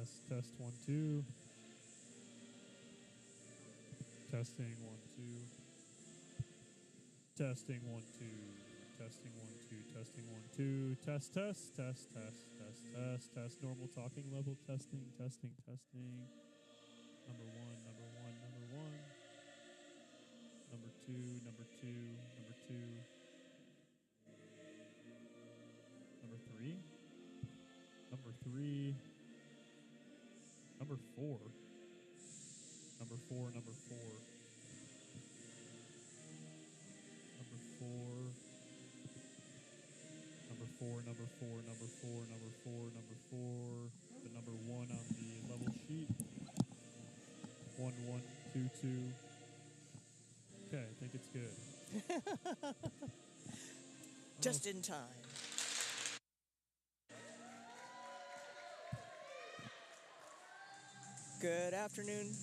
Test 1 2. Testing 1 2. Testing 1 2. Testing 1 2. Testing 1 2. Test test test test test test test. Normal talking level testing testing testing. Number 1 number 1 number 1. Number 2 number 2 number 2. Number 3. Number 3. Number 4. Number 4, number 4. Number 4. Number 4, number 4, number 4, number 4, number 4. The number 1 on the level sheet. 1, 1, 2, 2. Okay, I think it's good. Just in time. Good afternoon.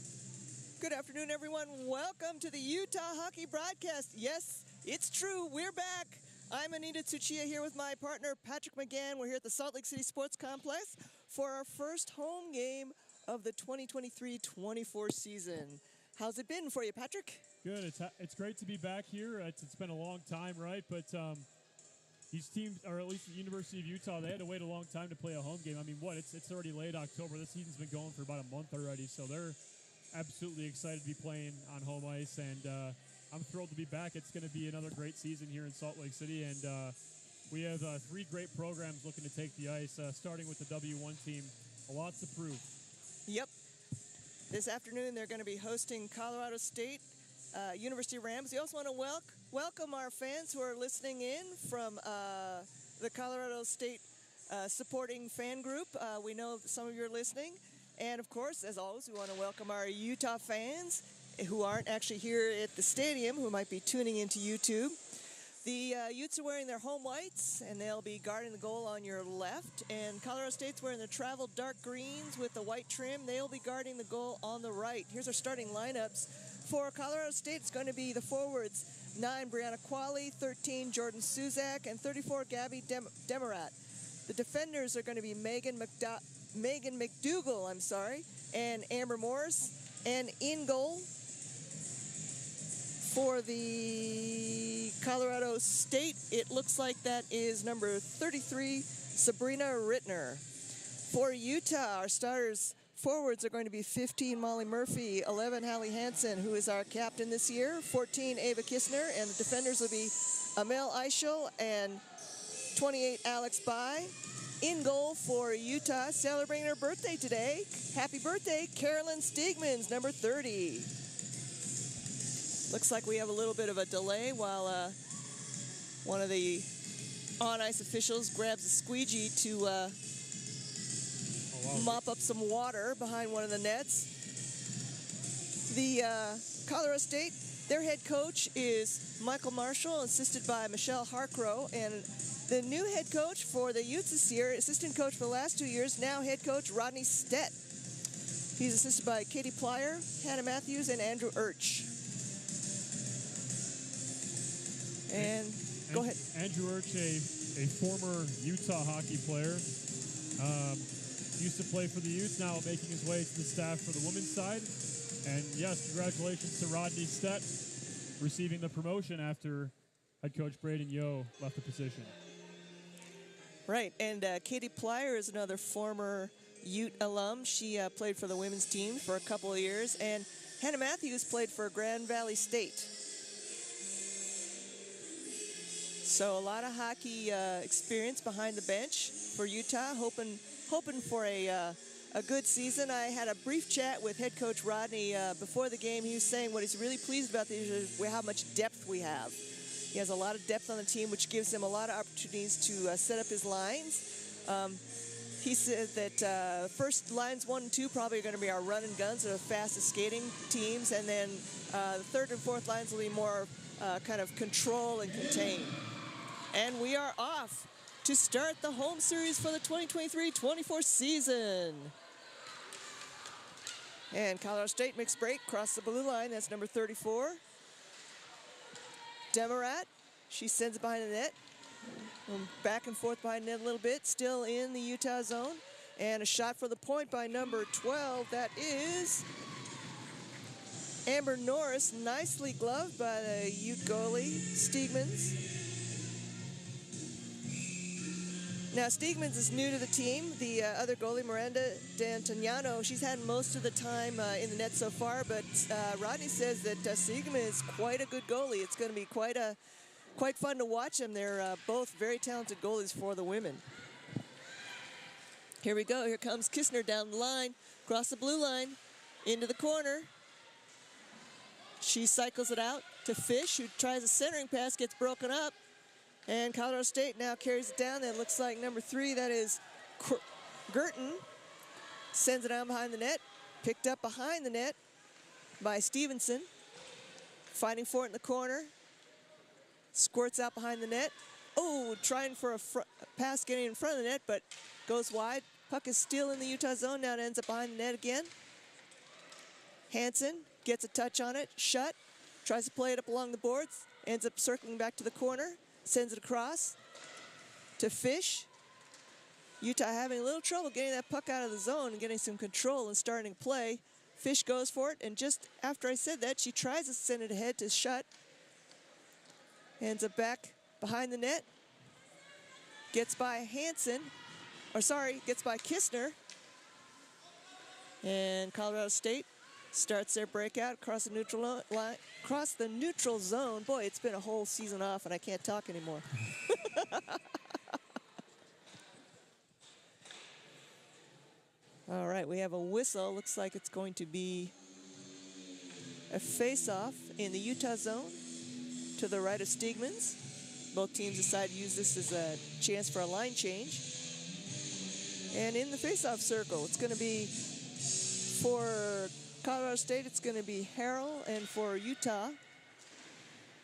Good afternoon, everyone. Welcome to the Utah Hockey Broadcast. Yes, it's true. We're back. I'm Anita Tsuchiya here with my partner, Patrick McGann. We're here at the Salt Lake City Sports Complex for our first home game of the 2023-24 season. How's it been for you, Patrick? Good. It's great to be back here. It's been a long time, right? But these teams, or at least the University of Utah, they had to wait a long time to play a home game. I mean, it's already late October. This season's been going for about a month already, so they're absolutely excited to be playing on home ice, and I'm thrilled to be back. It's going to be another great season here in Salt Lake City, and we have 3 great programs looking to take the ice, starting with the W1 team. A lot to prove. Yep. This afternoon, they're going to be hosting Colorado State University of Rams. We also want to welcome our fans who are listening in from the Colorado State supporting fan group. We know that some of you are listening. And, of course, as always, we want to welcome our Utah fans who aren't actually here at the stadium, who might be tuning into YouTube. The Utes are wearing their home whites, and they'll be guarding the goal on your left. And Colorado State's wearing their travel dark greens with the white trim. They'll be guarding the goal on the right. Here's our starting lineups. For Colorado State, it's going to be the forwards, 9, Brianna Qualley, 13, Jordan Suzak, and 34, Gabby Demarat. The defenders are going to be Megan McDougall, and Amber Morris. And in goal for the Colorado State, it looks like that is number 33, Sabrina Rittner. For Utah, our starters forwards are going to be 15, Molly Murphy, 11, Hallie Hansen, who is our captain this year, 14, Ava Kistner, and the defenders will be Amel Eichel and 28, Alex Bai. In goal for Utah, celebrating her birthday today. Happy birthday, Carolyn Stigmans, number 30. Looks like we have a little bit of a delay while one of the on-ice officials grabs a squeegee to mop up some water behind one of the nets. The Colorado State, their head coach is Michael Marshall, assisted by Michelle Harkrow, and the new head coach for the Utes this year, assistant coach for the last 2 years, now head coach Rodney Stett. He's assisted by Katie Plyer, Hannah Matthews, and Andrew Urch. And go ahead. Andrew Urch, a former Utah hockey player, used to play for the Utes, now making his way to the staff for the women's side. And yes, congratulations to Rodney Stett receiving the promotion after head coach Braden Yo left the position. Right, and Katie Plyer is another former Ute alum. She played for the women's team for a couple of years, and Hannah Matthews played for Grand Valley State. So a lot of hockey experience behind the bench for Utah, hoping for a good season. I had a brief chat with head coach Rodney before the game. He was saying what he's really pleased about is how much depth we have. He has a lot of depth on the team, which gives him a lot of opportunities to set up his lines. He said that first lines 1 and 2 probably are going to be our run and guns, or the fastest skating teams, and then the third and fourth lines will be more kind of control and contain. And we are off to start the home series for the 2023-24 season. And Colorado State makes break, cross the blue line. That's number 34. Demarat, she sends it behind the net. Back and forth behind the net a little bit, still in the Utah zone. And a shot for the point by number 12. That is Amber Norris. Nicely gloved by the Ute goalie, Steegmans. Now, Steegmans is new to the team. The other goalie, Miranda D'Antognano, she's had most of the time in the net so far, but Rodney says that Steegmans is quite a good goalie. It's going to be quite fun to watch them. They're both very talented goalies for the women. Here we go. Here comes Kistner down the line, across the blue line, into the corner. She cycles it out to Fish, who tries a centering pass, gets broken up. And Colorado State now carries it down. That looks like number 3, that is Girton. Sends it down behind the net. Picked up behind the net by Stevenson. Fighting for it in the corner. Squirts out behind the net. Oh, trying for a pass getting in front of the net, but goes wide. Puck is still in the Utah zone. Now it ends up behind the net again. Hansen gets a touch on it. Shut. Tries to play it up along the boards. Ends up circling back to the corner. Sends it across to Fish. Utah having a little trouble getting that puck out of the zone and getting some control and starting to play. Fish goes for it, and just after I said that, she tries to send it ahead to Shut. Ends up back behind the net. Gets by Hansen, gets by Kistner. And Colorado State starts their breakout across the neutral line, across the neutral zone. Boy, it's been a whole season off, and I can't talk anymore. All right, we have a whistle. Looks like it's going to be a face-off in the Utah zone to the right of Steegmans. Both teams decide to use this as a chance for a line change. And in the face-off circle, it's going to be for Colorado State, it's going to be Harrell, and for Utah,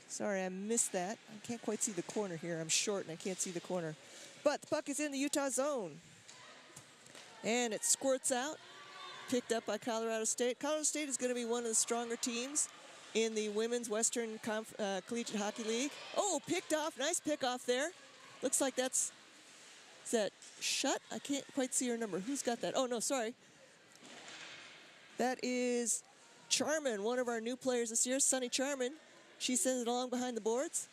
sorry, I missed that. I can't quite see the corner here. I'm short and I can't see the corner. But the puck is in the Utah zone. And it squirts out, picked up by Colorado State. Colorado State is going to be one of the stronger teams in the Women's Western Collegiate Hockey League. Oh, picked off. Nice pick off there. Looks like is that Shut? I can't quite see her number. Who's got that? Oh, no, sorry. That is Charman, one of our new players this year, Sunny Charman. She sends it along behind the boards.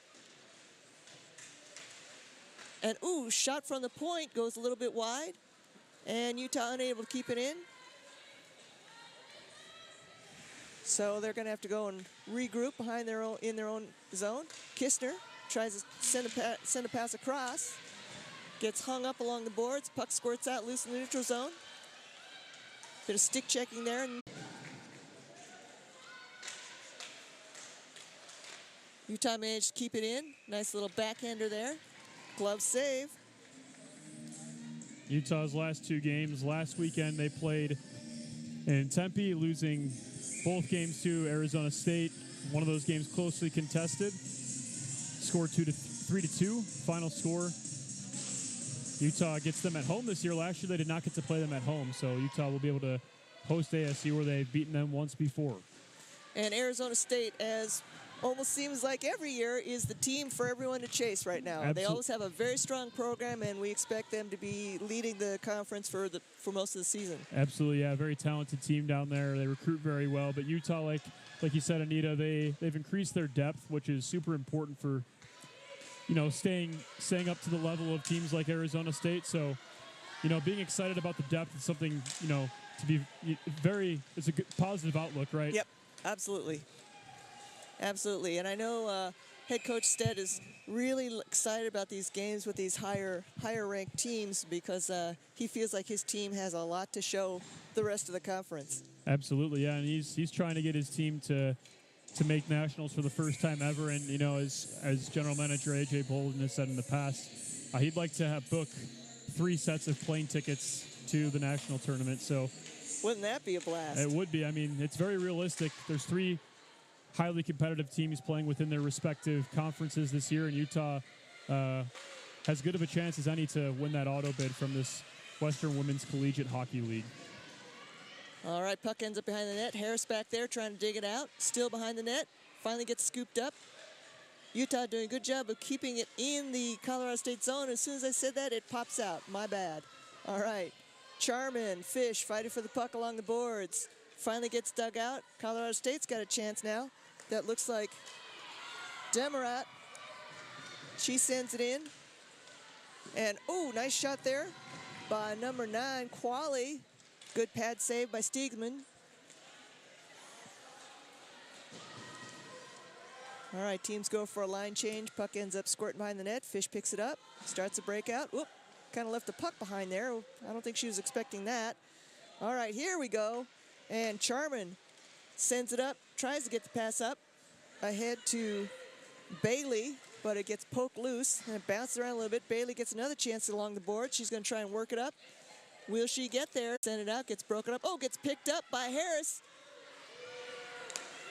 And, ooh, shot from the point, goes a little bit wide. And Utah unable to keep it in. So they're going to have to go and regroup behind in their own zone. Kistner tries to send a pass across. Gets hung up along the boards. Puck squirts out loose in the neutral zone. Bit of stick checking there. Utah managed to keep it in. Nice little backhander there. Glove save. Utah's last 2 games. Last weekend they played in Tempe, losing both games to Arizona State. One of those games closely contested. Score 3-2. Final score. Utah gets them at home this year. Last year they did not get to play them at home, so Utah will be able to host ASU where they've beaten them once before. And Arizona State, as almost seems like every year, is the team for everyone to chase right now. They always have a very strong program, and we expect them to be leading the conference for most of the season. Absolutely, yeah, very talented team down there. They recruit very well, but Utah, like you said, Anita, they've increased their depth, which is super important for staying up to the level of teams like Arizona State. So, being excited about the depth is something, to be it's a good, positive outlook, right? Yep, absolutely. Absolutely. And I know head coach Stead is really excited about these games with these higher ranked teams because he feels like his team has a lot to show the rest of the conference. Absolutely, yeah. And he's trying to get his team to make nationals for the first time ever. And, as general manager A.J. Bolden has said in the past, he'd like to book 3 sets of plane tickets to the national tournament. So wouldn't that be a blast? It would be. I mean, it's very realistic. There's 3 highly competitive teams playing within their respective conferences this year, and Utah has good of a chance as any to win that auto bid from this Western Women's Collegiate Hockey League. All right, puck ends up behind the net. Harris back there trying to dig it out. Still behind the net. Finally gets scooped up. Utah doing a good job of keeping it in the Colorado State zone. As soon as I said that, it pops out. My bad. All right. Charman, Fish fighting for the puck along the boards. Finally gets dug out. Colorado State's got a chance now. That looks like Demarat. She sends it in. And, oh, nice shot there by number 9, Qualley. Good pad save by Stiegman. All right, teams go for a line change. Puck ends up squirting behind the net. Fish picks it up, starts a breakout. Whoop, kind of left the puck behind there. I don't think she was expecting that. All right, here we go. And Charman sends it up, tries to get the pass up ahead to Bailey, but it gets poked loose and it bounces around a little bit. Bailey gets another chance along the board. She's going to try and work it up. Will she get there? Send it out, gets broken up. Oh, gets picked up by Harris.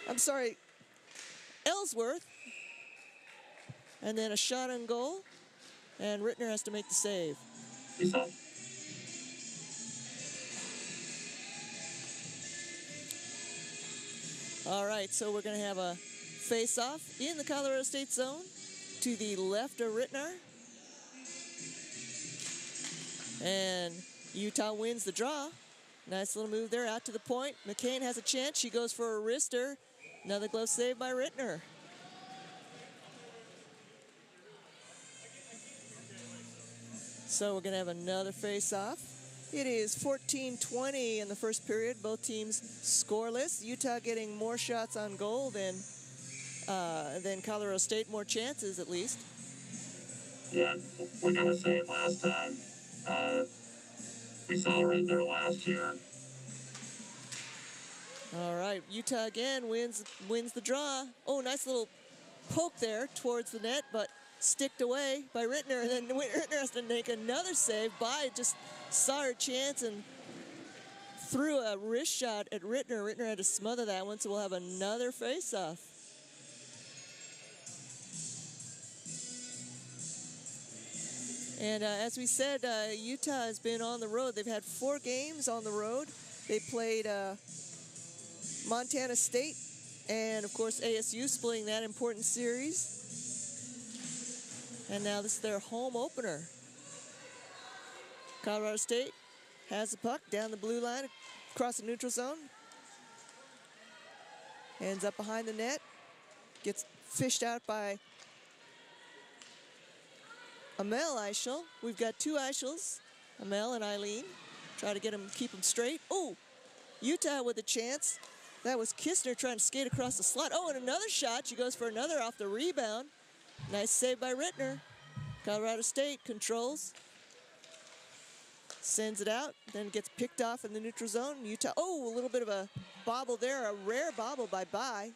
I'm sorry, Ellsworth. And then a shot on goal. And Rittner has to make the save. All right, so we're going to have a face-off in the Colorado State zone to the left of Rittner. And Utah wins the draw. Nice little move there out to the point. McCain has a chance. She goes for a wrister. Another glove save by Rittner. So we're going to have another face-off. It is 14-20 in the first period. Both teams scoreless. Utah getting more shots on goal than Colorado State, more chances at least. Yeah, we got to say it last time. We saw right there last year. All right, Utah again wins the draw. Oh, nice little poke there towards the net, but sticked away by Rittner. And then Rittner has to make another save. By just saw her chance and threw a wrist shot at Rittner. Rittner had to smother that one, so we'll have another face-off. And as we said, Utah has been on the road. They've had 4 games on the road. They played Montana State and, of course, ASU splitting that important series. And now this is their home opener. Colorado State has the puck down the blue line, across the neutral zone. Ends up behind the net. Gets fished out by Amel Eichel. We've got 2 Eichels, Amel and Eileen. Try to keep them straight. Oh, Utah with a chance. That was Kistner trying to skate across the slot. Oh, and another shot. She goes for another off the rebound. Nice save by Rittner. Colorado State controls. Sends it out. Then gets picked off in the neutral zone. Utah, oh, a little bit of a bobble there. A rare bobble by Bai.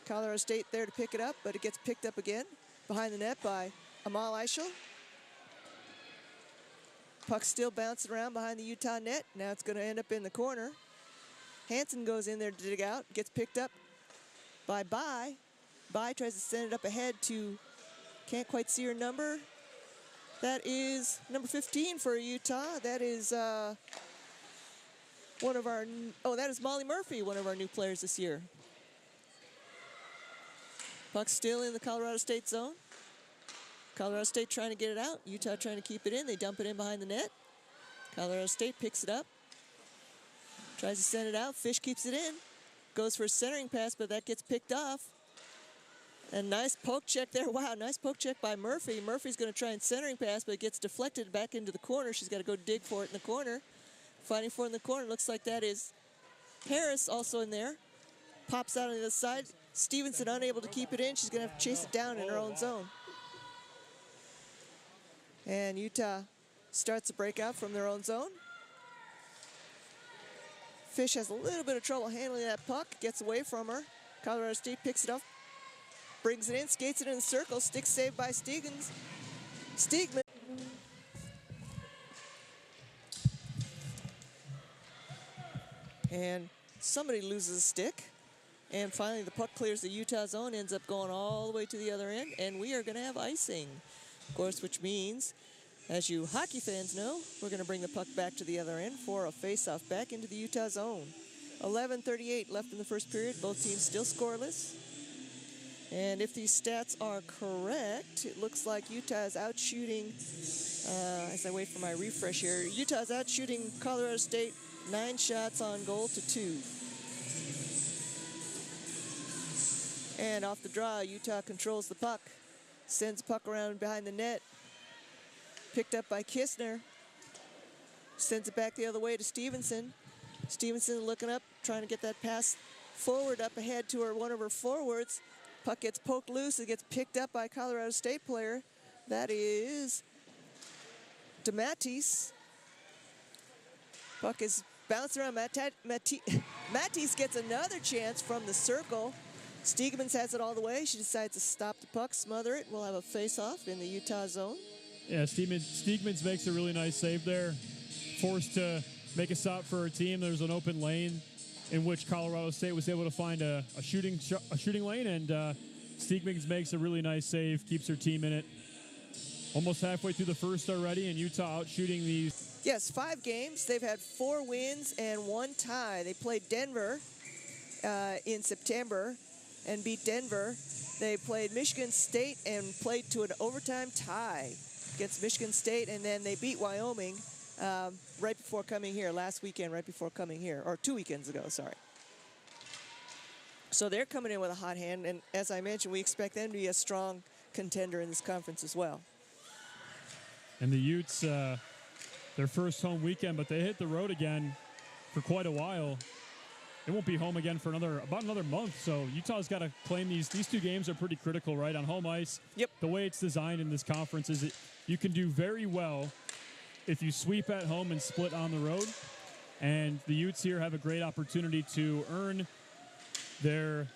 Colorado State there to pick it up, but it gets picked up again. Behind the net by Amal Eichel. Puck still bouncing around behind the Utah net. Now it's going to end up in the corner. Hansen goes in there to dig out. Gets picked up by Bai. Bai tries to send it up ahead to, can't quite see her number. That is number 15 for Utah. That is one of our, that is Molly Murphy, one of our new players this year. Puck still in the Colorado State zone. Colorado State trying to get it out. Utah trying to keep it in. They dump it in behind the net. Colorado State picks it up. Tries to send it out. Fish keeps it in. Goes for a centering pass, but that gets picked off. And nice poke check there. Wow, nice poke check by Murphy. Murphy's going to try and centering pass, but it gets deflected back into the corner. She's got to go dig for it in the corner. Fighting for it in the corner. Looks like that is Harris also in there. Pops out on the other side. Stevenson unable to keep it in. She's going to have to chase it down in her own zone. And Utah starts a breakout from their own zone. Fish has a little bit of trouble handling that puck. Gets away from her. Colorado State picks it up. Brings it in, skates it in the circle. Stick saved by Stiegman. And somebody loses a stick. And finally the puck clears the Utah zone, ends up going all the way to the other end. And we are going to have icing, of course, which means, as you hockey fans know, we're going to bring the puck back to the other end for a face-off back into the Utah zone. 11:38 left in the first period. Both teams still scoreless. And if these stats are correct, it looks like Utah is out shooting, as I wait for my refresh here, Utah is out shooting Colorado State 9 shots on goal to 2. And off the draw, Utah controls the puck, sends the puck around behind the net, picked up by Kistner, sends it back the other way to Stevenson. Stevenson looking up, trying to get that pass forward up ahead to one of her forwards. Puck gets poked loose. It gets picked up by a Colorado State player. That is DeMatteis. Puck is bouncing around. Matisse gets another chance from the circle. Steegmans has it all the way. She decides to stop the puck, smother it. We'll have a face-off in the Utah zone. Yeah, Steegmans makes a really nice save there. Forced to make a stop for her team. There's an open lane in which Colorado State was able to find a shooting lane, and Steegmans makes a really nice save, keeps her team in it. Almost halfway through the first already, and Utah out shooting these. Yes, 5 games. They've had 4 wins and 1 tie. They played Denver in September and beat Denver. They played Michigan State and played to an overtime tie against Michigan State, and then they beat Wyoming right before coming here, last weekend, right before coming here, or 2 weekends ago, sorry. So they're coming in with a hot hand, and as I mentioned, we expect them to be a strong contender in this conference as well. And the Utes, their first home weekend, but they hit the road again for quite a while. They won't be home again for about another month, so Utah's got to claim these 2 games are pretty critical, right, on home ice. Yep. The way it's designed in this conference is that you can do very well if you sweep at home and split on the road. And the Utes here have a great opportunity to earn their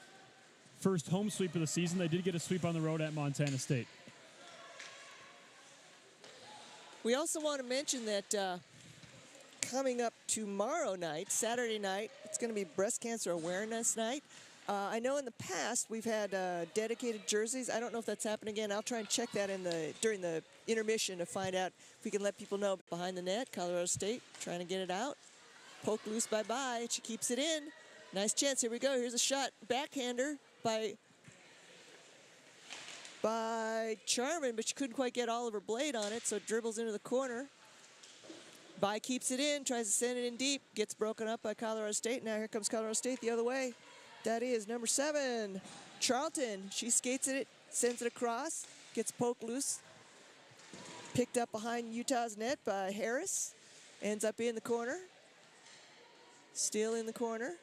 first home sweep of the season. They did get a sweep on the road at Montana State. We also want to mention that coming up tomorrow night, Saturday night, it's going to be Breast Cancer Awareness Night. I know in the past we've had dedicated jerseys. I don't know if that's happening again. I'll try and check that during the intermission to find out if we can let people know. Behind the net, Colorado State trying to get it out. Poked loose by. She keeps it in. Nice chance. Here we go. Here's a shot. Backhander by Charman, but she couldn't quite get all of her blade on it, so it dribbles into the corner. By keeps it in, tries to send it in deep, gets broken up by Colorado State. Now here comes Colorado State the other way. That is number 7, Charlton. She skates it, sends it across, gets poked loose. Picked up behind Utah's net by Harris. Ends up in the corner. Still in the corner.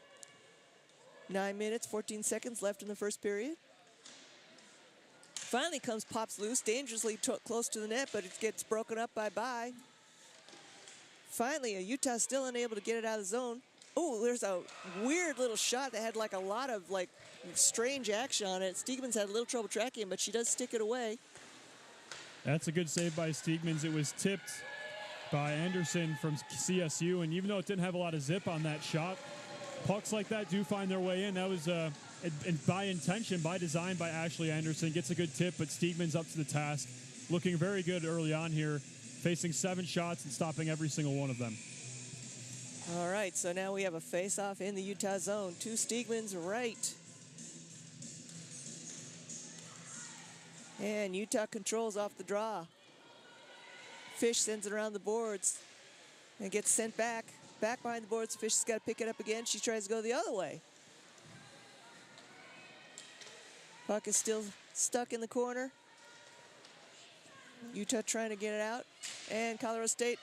9 minutes, 14 seconds left in the first period. Finally pops loose, dangerously close to the net, but it gets broken up by. Finally, Utah still unable to get it out of the zone. Oh, there's a weird little shot that had like a lot of like strange action on it. Steegmans had a little trouble tracking, but she does stick it away. That's a good save by Steegmans. It was tipped by Anderson from CSU, and even though it didn't have a lot of zip on that shot, pucks like that do find their way in. That was by intention, by design by Ashley Anderson. Gets a good tip, but Steegmans up to the task. Looking very good early on here, facing 7 shots and stopping every single one of them. All right, so now we have a face-off in the Utah zone. 2 Steegmans right. And Utah controls off the draw. Fish sends it around the boards and gets sent back behind the boards. Fish has got to pick it up again. She tries to go the other way. Puck is still stuck in the corner. Utah trying to get it out. And Colorado State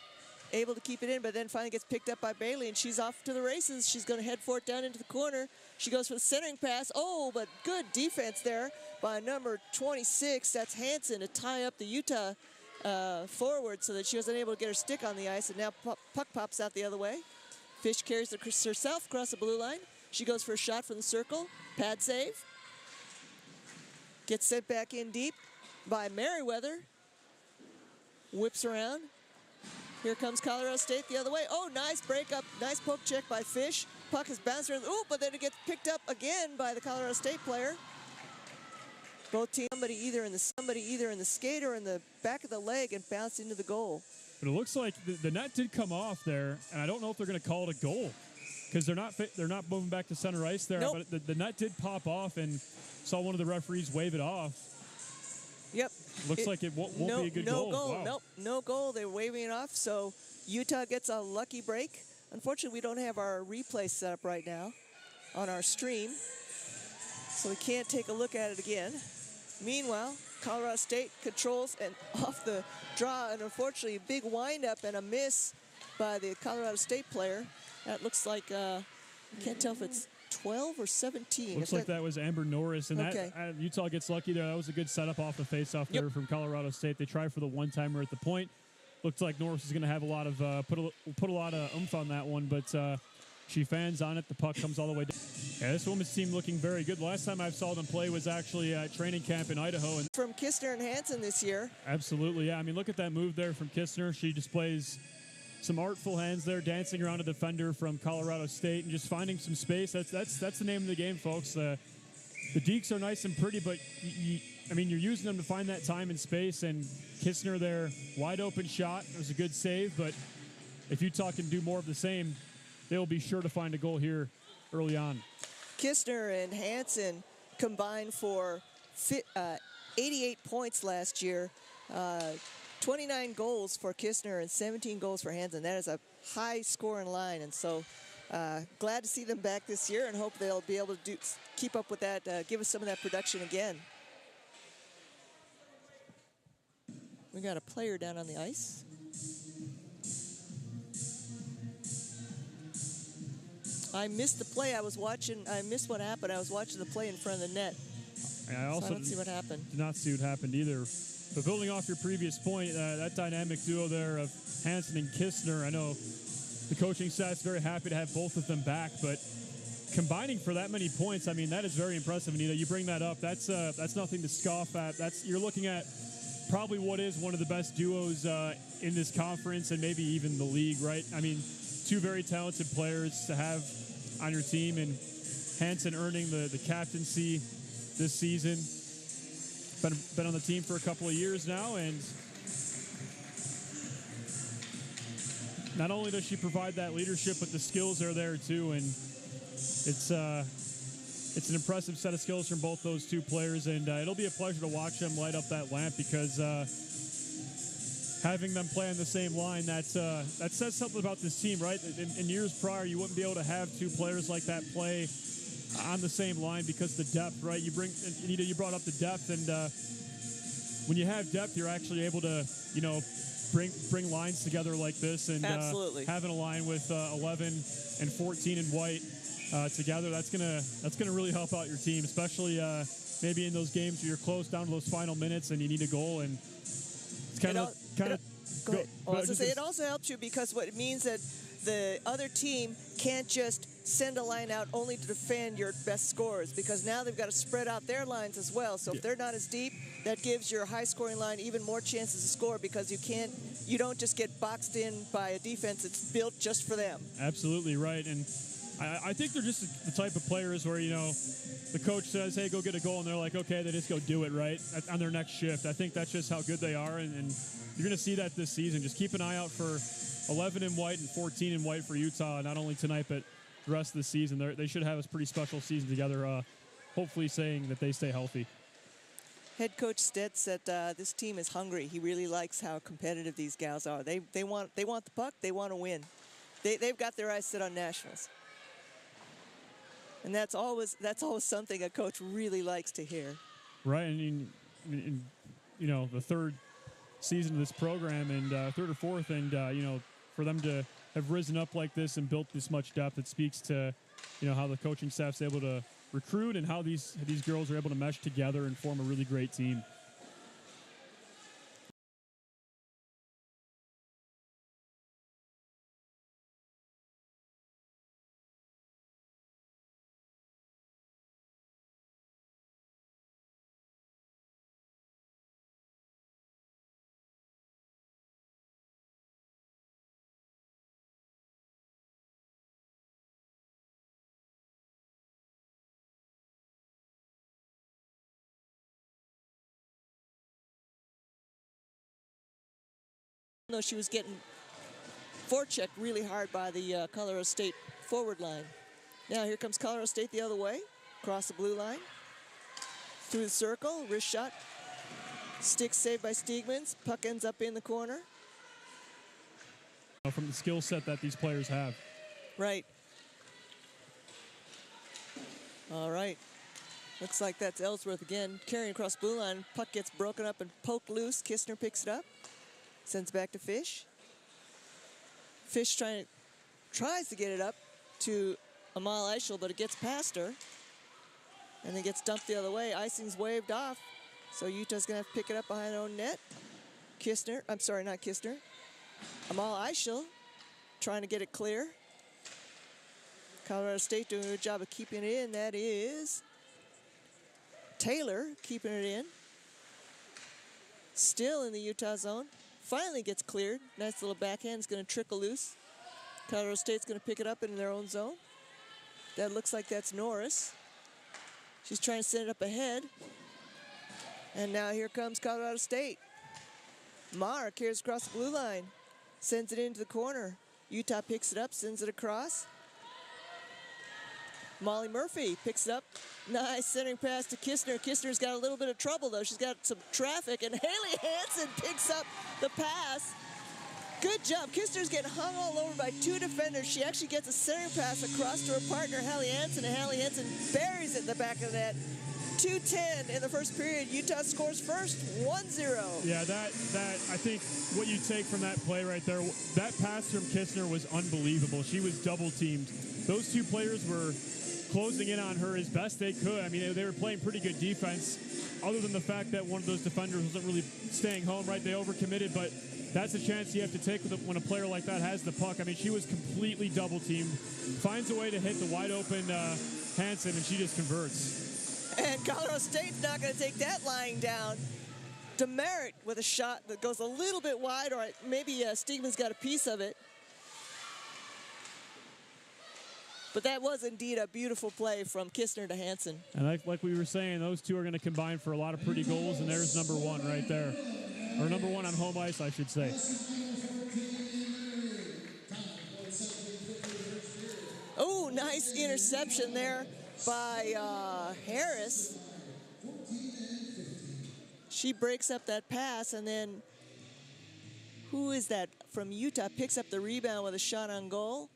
able to keep it in, but then finally gets picked up by Bailey, and she's off to the races. She's going to head for it down into the corner. She goes for the centering pass. Oh, but good defense there by number 26. That's Hansen to tie up the Utah forward so that she wasn't able to get her stick on the ice, and now puck pops out the other way. Fish carries herself across the blue line. She goes for a shot from the circle. Pad save. Gets sent back in deep by Merriweather. Whips around. Here comes Colorado State the other way. Oh, nice breakup. Nice poke check by Fish. Puck is bounced around. Ooh, but then it gets picked up again by the Colorado State player. Both teams, somebody either in the skate or in the back of the leg, and bounced into the goal. But it looks like the net did come off there, and I don't know if they're going to call it a goal. because they're not moving back to center ice there. Nope. But the net did pop off, and saw one of the referees wave it off. Yep. Looks like it won't be a good goal. Wow. Nope, no goal. They're waving it off, so Utah gets a lucky break. Unfortunately, we don't have our replay set up right now on our stream, so we can't take a look at it again. Meanwhile, Colorado State controls and off the draw, and unfortunately, a big windup and a miss by the Colorado State player. That looks like, can't tell if it's 12 or 17. Looks like that was Amber Norris, and Okay. that Utah gets lucky there. That was a good setup off the faceoff there from Colorado State. They try for the one-timer at the point. Looked like Norris is going to have a lot of put a lot of oomph on that one, but she fans on it. The puck comes all the way down. Yeah, this women's team looking very good. The last time I saw them play was actually at training camp in Idaho. And from Kistner and Hansen this year. Absolutely, yeah. I mean, look at that move there from Kistner. She displays some artful hands there, dancing around a defender from Colorado State and just finding some space. That's the name of the game, folks. The Deeks are nice and pretty, but you're using them to find that time and space. And Kistner there, wide open shot. It was a good save, but if Utah can do more of the same, they'll be sure to find a goal here early on. Kistner and Hansen combined for 88 points last year. 29 goals for Kistner and 17 goals for Hansen. That is a high scoring line, and so glad to see them back this year and hope they'll be able to keep up with that, give us some of that production again. We got a player down on the ice. I missed the play. I missed what happened. I was watching the play in front of the net. I also don't see what happened. Did not see what happened either. But building off your previous point, that dynamic duo there of Hansen and Kistner, I know the coaching staff's very happy to have both of them back, but combining for that many points, I mean, that is very impressive, Anita. You bring that up. That's nothing to scoff at. You're looking at probably what is one of the best duos in this conference and maybe even the league, right? I mean, two very talented players to have on your team, and Hansen earning the captaincy this season. Been on the team for a couple of years now, and not only does she provide that leadership, but the skills are there too, and it's an impressive set of skills from both those two players, and it'll be a pleasure to watch them light up that lamp, because having them play on the same line, that says something about this team, right? In years prior, you wouldn't be able to have two players like that play on the same line because the depth, right? You brought up the depth, and when you have depth, you're actually able to, bring lines together like this, and absolutely having a line with 11 and 14 in white together, that's gonna really help out your team, especially maybe in those games where you're close down to those final minutes and you need a goal, and it's kind of. Go ahead. I was going to say, it also helps you because what it means that the other team can't just send a line out only to defend your best scorers, because now they've got to spread out their lines as well. So if they're not as deep, that gives your high-scoring line even more chances to score, because you don't just get boxed in by a defense that's built just for them. Absolutely right, and I think they're just the type of players where, the coach says, hey, go get a goal, and they're like, okay, they just go do it, right, on their next shift. I think that's just how good they are, and you're going to see that this season. Just keep an eye out for 11 in white and 14 in white for Utah, not only tonight, but the rest of the season. They should have a pretty special season together, hopefully saying that they stay healthy. Head coach Stett said this team is hungry. He really likes how competitive these gals are. They want the puck. They want to win. They've got their eyes set on nationals. And that's always something a coach really likes to hear. Right, and the third season of this program, and third or fourth, and for them to have risen up like this and built this much depth, it speaks to how the coaching staff's able to recruit and how these girls are able to mesh together and form a really great team. Though she was getting forechecked really hard by the Colorado State forward line. Now here comes Colorado State the other way. Across the blue line. Through the circle, wrist shot. Stick saved by Steigmans. Puck ends up in the corner. From the skill set that these players have. Right. All right. Looks like that's Ellsworth again, carrying across blue line. Puck gets broken up and poked loose. Kistner picks it up. Sends back to Fish. Fish tries to get it up to Amal Eichel, but it gets past her. And then gets dumped the other way. Icing's waved off. So Utah's going to have to pick it up behind their own net. Kistner, I'm sorry, not Kistner. Amal Eichel trying to get it clear. Colorado State doing a good job of keeping it in. That is Taylor keeping it in. Still in the Utah zone. Finally gets cleared. Nice little backhand. Is going to trickle loose. Colorado State's going to pick it up in their own zone. That looks like that's Norris. She's trying to send it up ahead. And now here comes Colorado State. Marr carries across the blue line. Sends it into the corner. Utah picks it up, sends it across. Molly Murphy picks it up. Nice centering pass to Kistner. Kistner's got a little bit of trouble, though. She's got some traffic, and Haley Hansen picks up the pass. Good job. Kistner's getting hung all over by two defenders. She actually gets a centering pass across to her partner, Hallie Hansen, and Hallie Hansen buries it in the back of the net. 2:10 in the first period. Utah scores first, 1-0. Yeah, that I think what you take from that play right there, that pass from Kistner was unbelievable. She was double teamed. Those two players were closing in on her as best they could. I mean, they were playing pretty good defense, other than the fact that one of those defenders wasn't really staying home, right? They overcommitted, but that's a chance you have to take when a player like that has the puck. I mean, she was completely double teamed, finds a way to hit the wide open Hansen, and she just converts. And Colorado State's not going to take that lying down. Demerit with a shot that goes a little bit wide, or maybe Steigman's got a piece of it. But that was indeed a beautiful play from Kistner to Hansen. And like we were saying, those two are going to combine for a lot of pretty goals, and there's number one right there. Or number one on home ice, I should say. Oh, nice interception there by Harris. She breaks up that pass, and then who is that from Utah? Picks up the rebound with a shot on goal.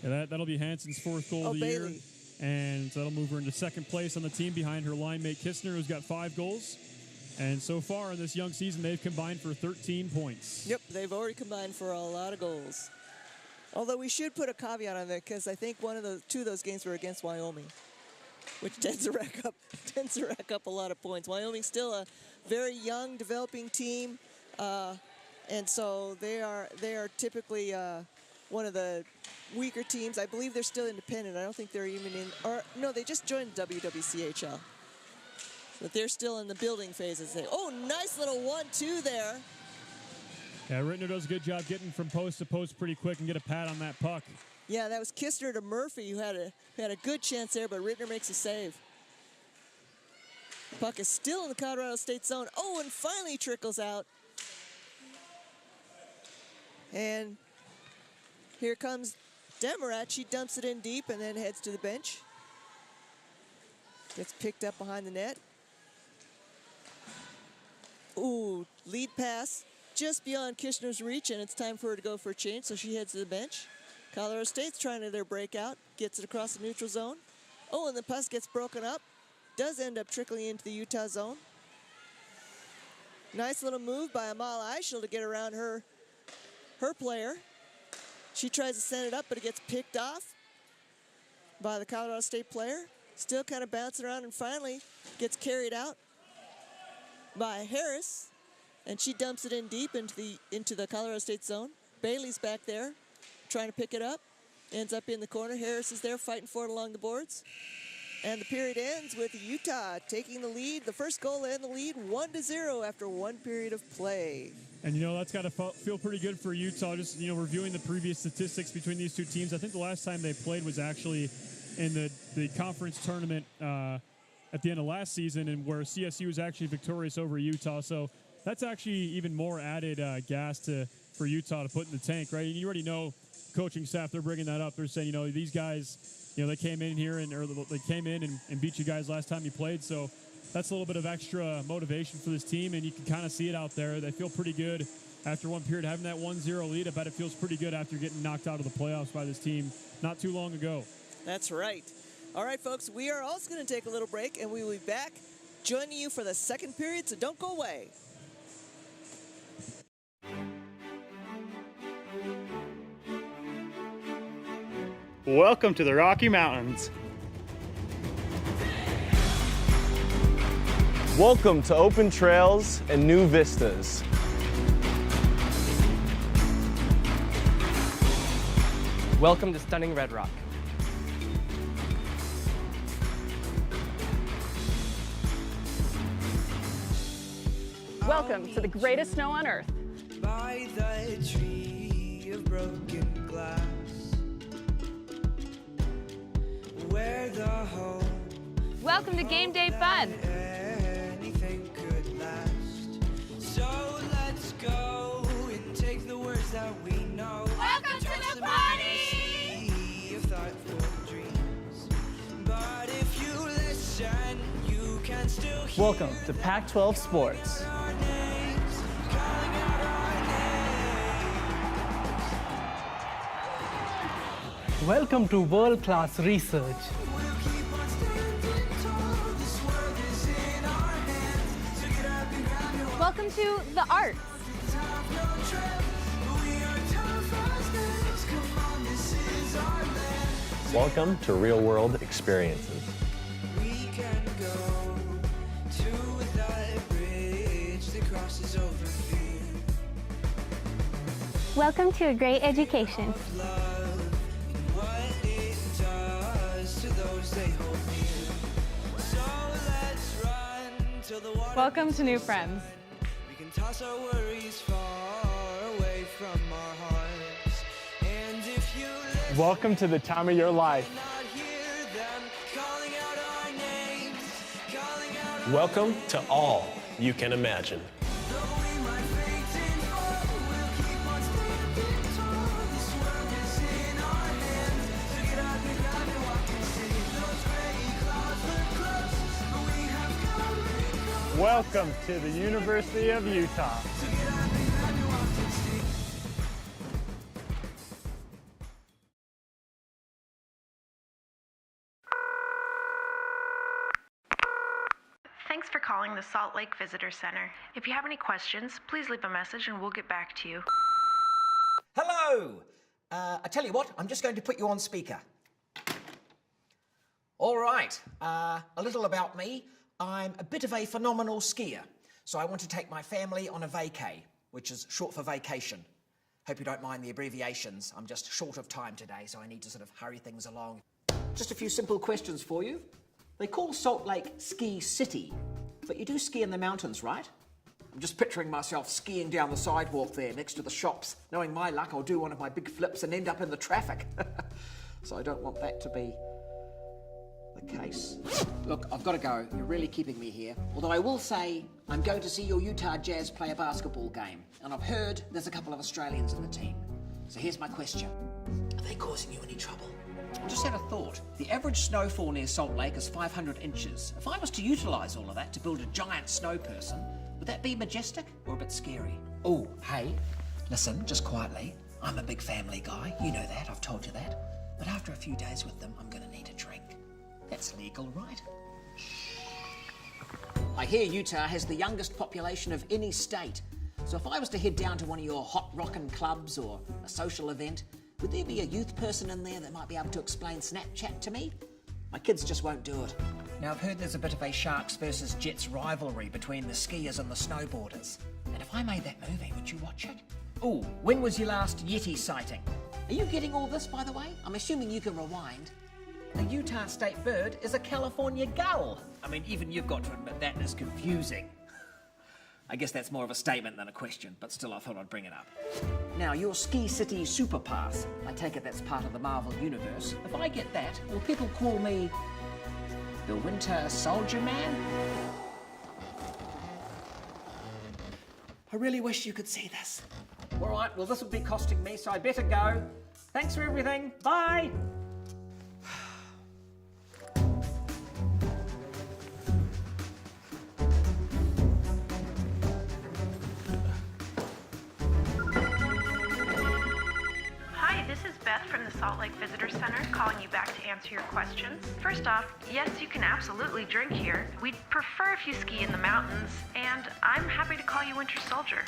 Yeah, that'll be Hansen's fourth goal of the Bailey. year. And that'll move her into second place on the team behind her line mate Kistner, who's got 5 goals. And so far in this young season, they've combined for 13 points. Yep, they've already combined for a lot of goals. Although we should put a caveat on that, because I think two of those games were against Wyoming, which tends to rack up a lot of points. Wyoming's still a very young, developing team, and so they are typically one of the weaker teams. I believe they're still independent. I don't think they're even in, or no, they just joined WWCHL. But they're still in the building phases. Oh, nice little 1-2 there. Yeah, Rittner does a good job getting from post to post pretty quick and get a pad on that puck. Yeah, that was Kistner to Murphy, who had a good chance there, but Rittner makes a save. Puck is still in the Colorado State zone. Oh, and finally trickles out. And here comes Demarat. She dumps it in deep and then heads to the bench. Gets picked up behind the net. Ooh, lead pass just beyond Kistner's reach, and it's time for her to go for a change, so she heads to the bench. Colorado State's trying their breakout, gets it across the neutral zone. Oh, and the pass gets broken up. Does end up trickling into the Utah zone. Nice little move by Amal Eichel to get around her player. She tries to send it up, but it gets picked off by the Colorado State player. Still kind of bouncing around, and finally gets carried out by Harris, and she dumps it in deep into the Colorado State zone. Bailey's back there trying to pick it up. Ends up in the corner. Harris is there fighting for it along the boards. And the period ends with Utah taking the lead, the first goal and the lead, 1-0 after one period of play. And, that's got to feel pretty good for Utah. Just, reviewing the previous statistics between these two teams. I think the last time they played was actually in the conference tournament at the end of last season, and where CSU was actually victorious over Utah. So that's actually even more added gas for Utah to put in the tank, right? And you already know coaching staff, they're bringing that up. They're saying, these guys, they came in here they came in and beat you guys last time you played. So that's a little bit of extra motivation for this team, and you can kind of see it out there. They feel pretty good after one period having that 1-0 lead. I bet it feels pretty good after getting knocked out of the playoffs by this team not too long ago. That's right. All right, folks, we are also going to take a little break, and we will be back joining you for the second period, so don't go away. Welcome to the Rocky Mountains. Welcome to open trails and new vistas. Welcome to stunning Red Rock. Welcome to the greatest snow on earth. By the tree of broken glass, where the home Welcome to game day fun. anything could last. So let's go and take the words that we know. Welcome to the party! Of thoughtful dreams. But if you listen, you can still hear Welcome to Pac-12 Sports. our names, calling out our names. Welcome to world-class research. We'll keep on standing tall. This world is in our hands. So get up and grab your Welcome to the arts. have no trap. We are tough as nails. Come on, this is our land. Welcome to real-world experiences. We can go to that bridge that crosses over fear. Welcome to a great education. Love and what it does to those they hold near. So let's run till the water. Welcome to new friends. We can toss our worries far away from our hearts. And if you listen, Welcome to the time of your life. not hear them calling out our names, calling out our Welcome to all you can imagine. Though we might faint and fall, we'll keep on standing tall. This world is in our hands. So get up and grab and walk and see. Those gray clouds look close, but we have come and gone. Welcome to the University of Utah. So get up and grab and walk and see. Thanks for calling the Salt Lake Visitor Center. If you have any questions, please leave a message and we'll get back to you. Hello! I tell you what, I'm just going to put you on speaker. All right, a little about me. I'm a bit of a phenomenal skier, so I want to take my family on a vacay, which is short for vacation. Hope you don't mind the abbreviations. I'm just short of time today, so I need to sort of hurry things along. Just a few simple questions for you. They call Salt Lake Ski City, but you do ski in the mountains, right? I'm just picturing myself skiing down the sidewalk there next to the shops. Knowing my luck, I'll do one of my big flips and end up in the traffic. So I don't want that to be the case. Look, I've got to go. You're really keeping me here. Although I will say, I'm going to see your Utah Jazz play a basketball game. And I've heard there's a couple of Australians in the team. So here's my question. Are they causing you any trouble? I just had a thought. The average snowfall near Salt Lake is 500 inches. If I was to utilise all of that to build a giant snow person, would that be majestic or a bit scary? Oh, hey, listen, just quietly. I'm a big family guy. You know that, I've told you that. But after a few days with them, I'm going to need a drink. That's legal, right? I hear Utah has the youngest population of any state. So if I was to head down to one of your hot rockin' clubs or a social event, would there be a youth person in there that might be able to explain Snapchat to me? My kids just won't do it. Now, I've heard there's a bit of a Sharks versus Jets rivalry between the skiers and the snowboarders. And if I made that movie, would you watch it? Oh, when was your last Yeti sighting? Are you getting all this, by the way? I'm assuming you can rewind. The Utah state bird is a California gull. I mean, even you've got to admit that is confusing. I guess that's more of a statement than a question, but still I thought I'd bring it up. Now, your Ski City Super Pass, I take it that's part of the Marvel Universe. If I get that, will people call me the Winter Soldier Man? I really wish you could see this. All right, well, this will be costing me, so I better go. Thanks for everything. Bye. Hi, this is Beth from the Salt Lake Visitor Center calling you back to answer your questions. First off, yes, you can absolutely drink here. We'd prefer if you ski in the mountains, and I'm happy to call you Winter Soldier.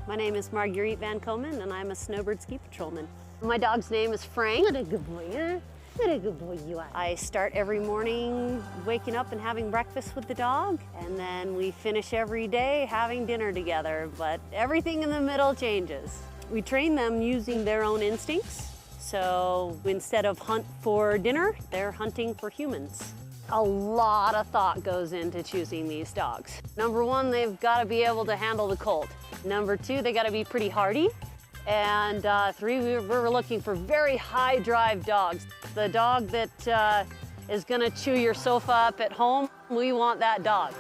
My name is Marguerite Van Komen, and I'm a snowbird ski patrolman. My dog's name is Frank. What a good boy, huh? What a good boy you are. I start every morning waking up and having breakfast with the dog, and then we finish every day having dinner together, but everything in the middle changes. We train them using their own instincts, so instead of hunt for dinner, they're hunting for humans. A lot of thought goes into choosing these dogs. Number one, they've got to be able to handle the cold. Number two, they got to be pretty hardy. And three, we're looking for very high drive dogs. The dog that is going to chew your sofa up at home, we want that dog.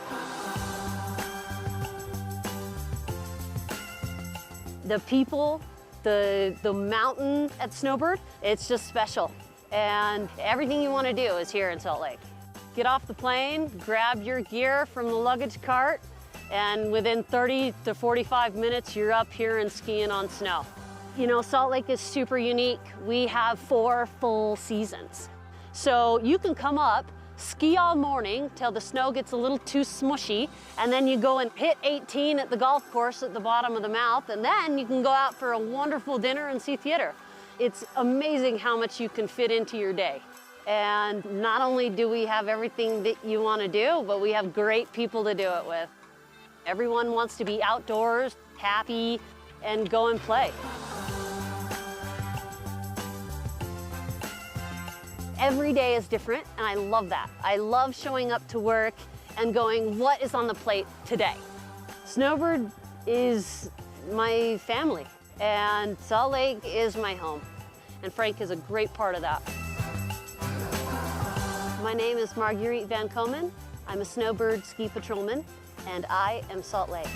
The people, the mountain at Snowbird, it's just special. And everything you want to do is here in Salt Lake. Get off the plane, grab your gear from the luggage cart, and within 30 to 45 minutes, you're up here and skiing on snow. You know, Salt Lake is super unique. We have 4 full seasons. So you can come up, ski all morning till the snow gets a little too smushy, and then you go and hit 18 at the golf course at the bottom of the mouth, and then you can go out for a wonderful dinner and see theater. It's amazing how much you can fit into your day. And not only do we have everything that you want to do, but we have great people to do it with. Everyone wants to be outdoors, happy, and go and play. Every day is different, and I love that. I love showing up to work and going, what is on the plate today? Snowbird is my family, and Salt Lake is my home, and Frank is a great part of that. My name is Marguerite Van Komen. I'm a snowbird ski patrolman, and I am Salt Lake.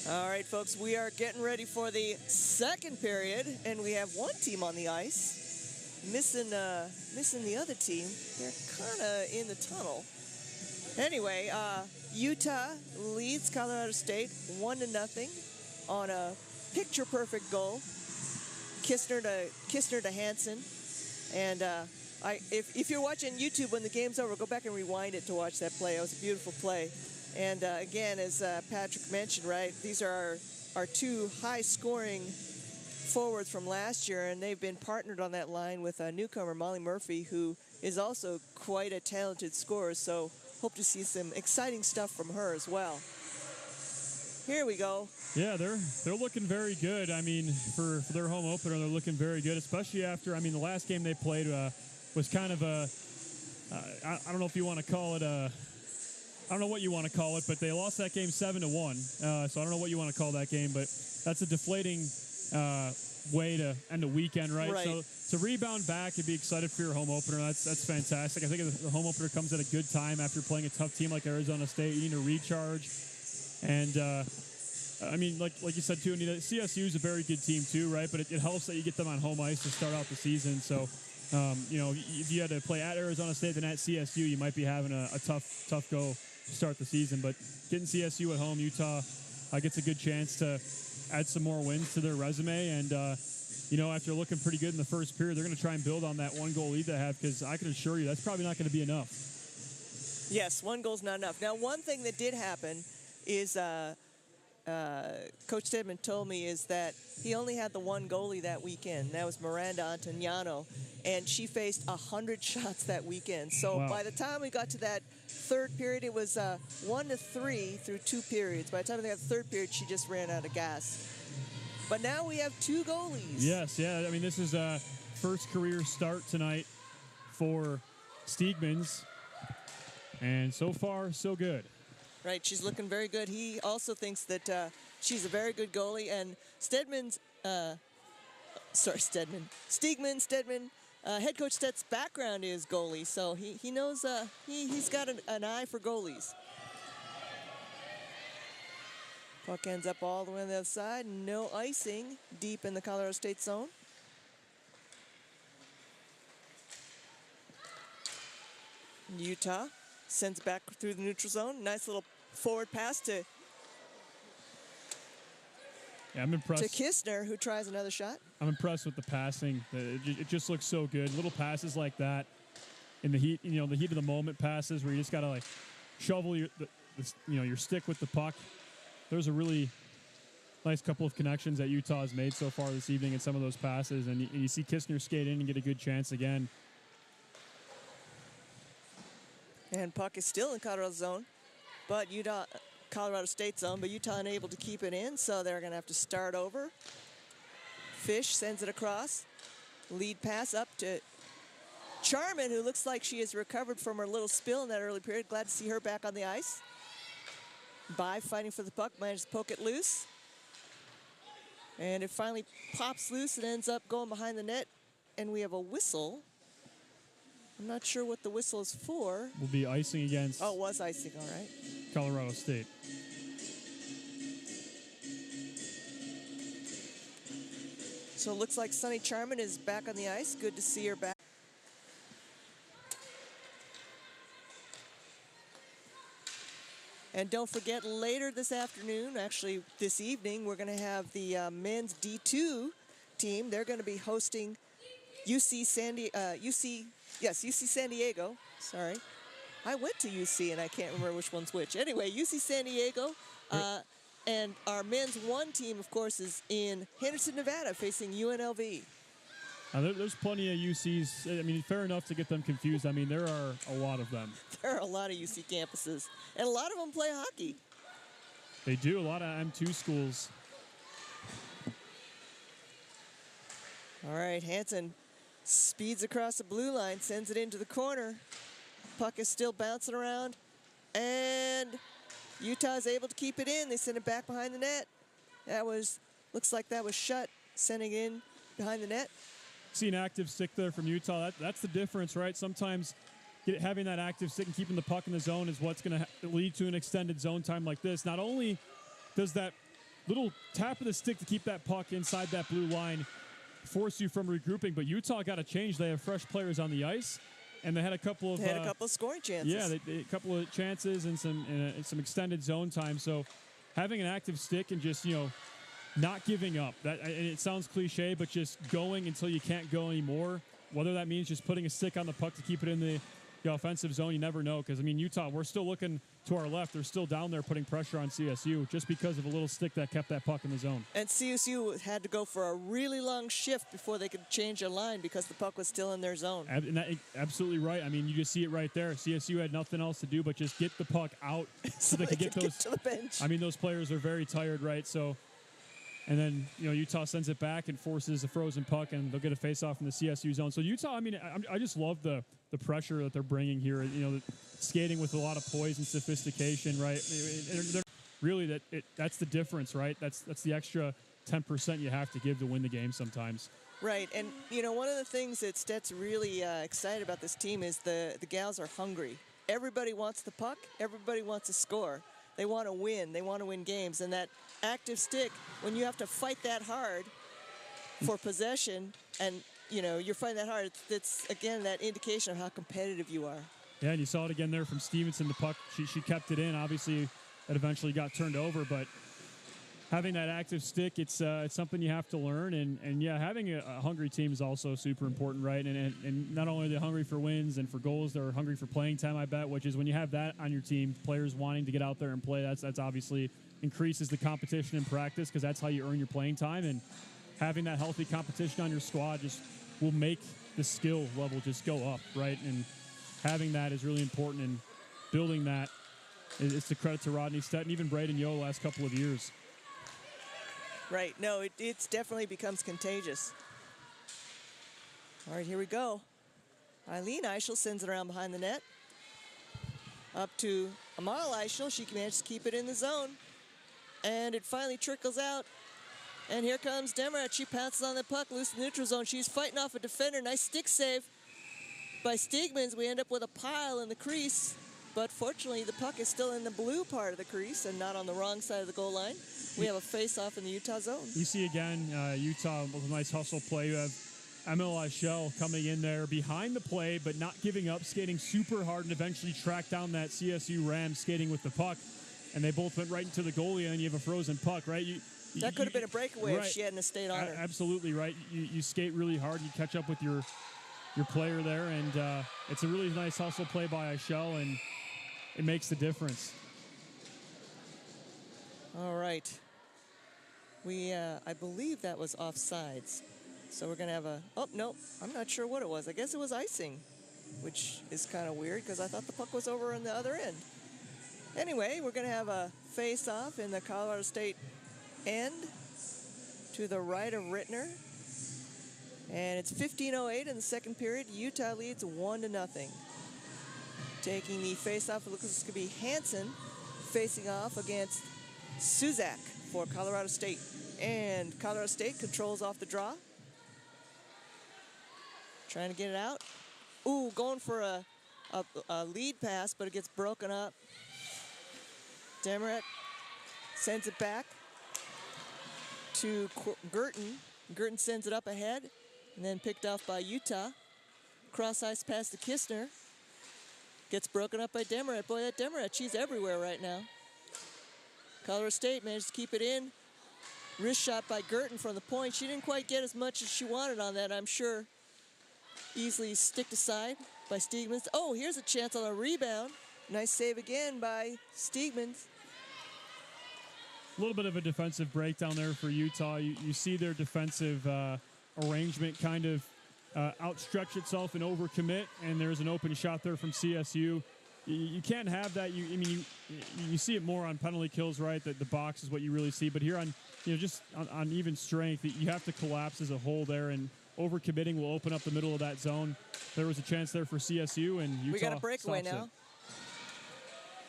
All right, folks, we are getting ready for the second period, and we have one team on the ice missing the other team. They're kind of in the tunnel. Anyway, Utah leads Colorado State 1-0 on a picture-perfect goal. Kistner to Hansen, and if you're watching YouTube when the game's over, go back and rewind it to watch that play. It was a beautiful play. And again, as Patrick mentioned, right, these are our two high-scoring forwards from last year, and they've been partnered on that line with a newcomer, Molly Murphy, who is also quite a talented scorer. So hope to see some exciting stuff from her as well. Here we go. Yeah, they're looking very good. I mean, for their home opener, they're looking very good, especially after, I mean, the last game they played was kind of a, I don't know if you want to call it a, I don't know what you want to call it, but they lost that game 7-1. So I don't know what you want to call that game, but that's a deflating way to end a weekend, right? Right. So to rebound back and be excited for your home opener, that's fantastic. I think the home opener comes at a good time after playing a tough team like Arizona State. You need to recharge. And, I mean, like you said, too, CSU is a very good team, too, right? But it helps that you get them on home ice to start out the season. So, you know, if you had to play at Arizona State than at CSU, you might be having a tough go to start the season. But getting CSU at home, Utah gets a good chance to add some more wins to their resume. And, you know, after looking pretty good in the first period, they're going to try and build on that one-goal lead they have, because I can assure you that's probably not going to be enough. Yes, one goal's not enough. Now, one thing that did happen is Coach Stedman told me is that he only had the one goalie that weekend. That was Miranda Antoniano, and she faced 100 shots that weekend. So wow. By the time we got to that third period, it was 1-3 through 2 periods. By the time they got the third period, she just ran out of gas. But now we have 2 goalies. Yes, yeah. I mean, this is a first career start tonight for Steegmans, and so far, so good. Right, she's looking very good. He also thinks that she's a very good goalie. And Steedman, head coach Sted's background is goalie, so he knows he's got an eye for goalies. Puck ends up all the way on the other side. No icing deep in the Colorado State zone. Utah sends back through the neutral zone. Nice little forward pass to I'm impressed. To Kistner, who tries another shot. I'm impressed with the passing. It just looks so good. Little passes like that in the heat, the heat of the moment passes where you just got to like shovel your stick with the puck. There's a really nice couple of connections that Utah has made so far this evening in some of those passes, and you see Kistner skate in and get a good chance again. And puck is still in Colorado zone, but Colorado State zone, but Utah unable to keep it in, so they're going to have to start over. Fish sends it across. Lead pass up to Charman, who looks like she has recovered from her little spill in that early period. Glad to see her back on the ice. By fighting for the puck, manages to poke it loose. And it finally pops loose and ends up going behind the net. And we have a whistle. I'm not sure what the whistle is for. Will be icing against. Oh, it was icing, all right. Colorado State. So it looks like Sunny Charman is back on the ice. Good to see her back. And don't forget, later this afternoon, actually this evening, we're going to have the men's D2 team. They're going to be hosting UC San Diego. Sorry. I went to UC, and I can't remember which one's which. Anyway, UC San Diego. And our men's one team, of course, is in Henderson, Nevada, facing UNLV. There's plenty of UCs. I mean, fair enough to get them confused. I mean, there are a lot of them. There are a lot of UC campuses, and a lot of them play hockey. They do. A lot of M2 schools. All right, Hansen speeds across the blue line, sends it into the corner. Puck is still bouncing around, and Utah is able to keep it in. They send it back behind the net. Looks like that was shut, sending it in behind the net. See an active stick there from Utah. That's the difference, right? Sometimes having that active stick and keeping the puck in the zone is what's going to lead to an extended zone time like this. Not only does that little tap of the stick to keep that puck inside that blue line, force you from regrouping. But Utah got a change. They have fresh players on the ice, and they had a couple of scoring chances. Yeah, a couple of chances and some extended zone time. So having an active stick and just not giving up. And it sounds cliche, but just going until you can't go anymore. Whether that means just putting a stick on the puck to keep it in the offensive zone, you never know. Because, I mean, Utah, we're still looking to our left. They're still down there putting pressure on CSU just because of a little stick that kept that puck in the zone. And CSU had to go for a really long shift before they could change their line because the puck was still in their zone. Absolutely right. I mean, you just see it right there. CSU had nothing else to do but just get the puck out so they could get those. Get to the bench. I mean, those players are very tired, right? So, and then, Utah sends it back and forces a frozen puck, and they'll get a face-off in the CSU zone. So Utah, I mean, I just love the pressure that they're bringing here. Skating with a lot of poise and sophistication, right? Really, that's the difference, right? That's the extra 10% you have to give to win the game sometimes. Right, and one of the things that Stet's really excited about this team is the gals are hungry. Everybody wants the puck. Everybody wants to score. They want to win. They want to win games. And that active stick, when you have to fight that hard for possession and, you're fighting that hard, it's, again, that indication of how competitive you are. Yeah, and you saw it again there from Stevenson. The puck, she kept it in. Obviously, it eventually got turned over. But having that active stick, it's something you have to learn. And yeah, having a hungry team is also super important, right? And not only are they hungry for wins and for goals, they're hungry for playing time, I bet, which is when you have that on your team, players wanting to get out there and play, that's obviously increases the competition in practice because that's how you earn your playing time. And having that healthy competition on your squad just will make the skill level just go up, right? And having that is really important, and building that is the credit to Rodney Stett and even Braden Yo the last couple of years. Right. No, it's definitely becomes contagious. All right, here we go. Eileen Eichel sends it around behind the net. Up to Amal Eichel. She manages to keep it in the zone. And it finally trickles out. And here comes Demerat. She pounces on the puck, loose in the neutral zone. She's fighting off a defender. Nice stick save by Stigmans. We end up with a pile in the crease. But fortunately, the puck is still in the blue part of the crease and not on the wrong side of the goal line. We have a face-off in the Utah zone. You see again, Utah with a nice hustle play. You have Emil Eichel coming in there behind the play, but not giving up, skating super hard, and eventually track down that CSU Ram skating with the puck. And they both went right into the goalie, and you have a frozen puck, right? That could have been a breakaway right. if she hadn't stayed on her. Absolutely, right. You skate really hard. You catch up with your player there, and it's a really nice hustle play by Eichel, and it makes the difference. All right. I believe that was offsides. So we're going to have oh, no, I'm not sure what it was. I guess it was icing, which is kind of weird because I thought the puck was over on the other end. Anyway, we're going to have a face-off in the Colorado State end to the right of Rittner. And it's 15:08 in the second period. Utah leads 1-0. Taking the face-off, it looks like it's going to be Hansen facing off against Suzak for Colorado State. And Colorado State controls off the draw. Trying to get it out. Ooh, going for a lead pass, but it gets broken up. Demerat sends it back to Girton. Girton sends it up ahead, and then picked off by Utah. Cross-ice pass to Kistner. Gets broken up by Demerat. Boy, that Demerat, she's everywhere right now. Colorado State managed to keep it in. Wrist shot by Girton from the point. She didn't quite get as much as she wanted on that, I'm sure. Easily sticked aside by Stigmans. Oh, here's a chance on a rebound. Nice save again by Stigmans. A little bit of a defensive breakdown there for Utah. You see their defensive arrangement kind of outstretch itself and overcommit, and there's an open shot there from CSU. You can't have that. You see it more on penalty kills, right? That the box is what you really see. But here on just on even strength, you have to collapse as a whole there, and overcommitting will open up the middle of that zone. There was a chance there for CSU, and Utah. We got a breakaway now. It.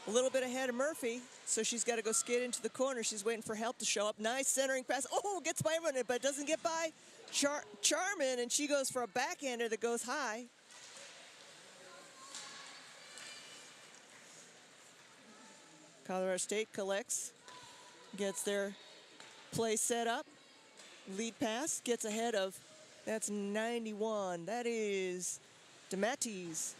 A little bit ahead of Murphy, so she's got to go skate into the corner. She's waiting for help to show up. Nice centering pass. Oh, gets by everyone, but doesn't get by Charman, and she goes for a backhander that goes high. Colorado State collects, gets their Play set up. Lead pass gets ahead of, that's 91. That is DeMatteis.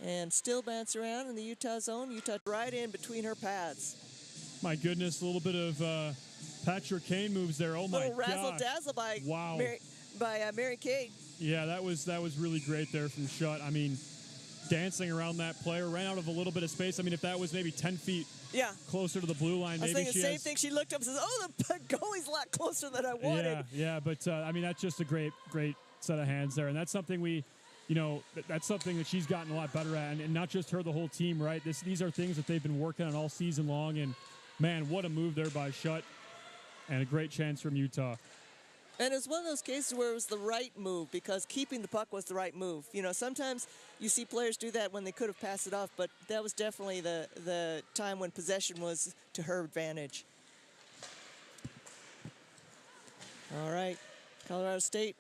And still bounce around in the Utah zone. Utah right in between her pads. My goodness, a little bit of Patrick Kane moves there. Oh my God! Razzle dazzle by Mary Kate. Yeah, that was really great there from Schutt. I mean, dancing around that player, ran out of a little bit of space. I mean, if that was maybe 10 feet closer to the blue line, I was maybe thinking the same thing. She looked up and says, "Oh, the goalie's a lot closer than I wanted." Yeah, but I mean, that's just a great set of hands there, and that's something that's something that she's gotten a lot better at, and not just her, the whole team, right? These are things that they've been working on all season long, and man, what a move there by Schutt, and a great chance from Utah. And it's one of those cases where it was the right move because keeping the puck was the right move. You know, sometimes you see players do that when they could have passed it off, but that was definitely the time when possession was to her advantage. All right, Colorado State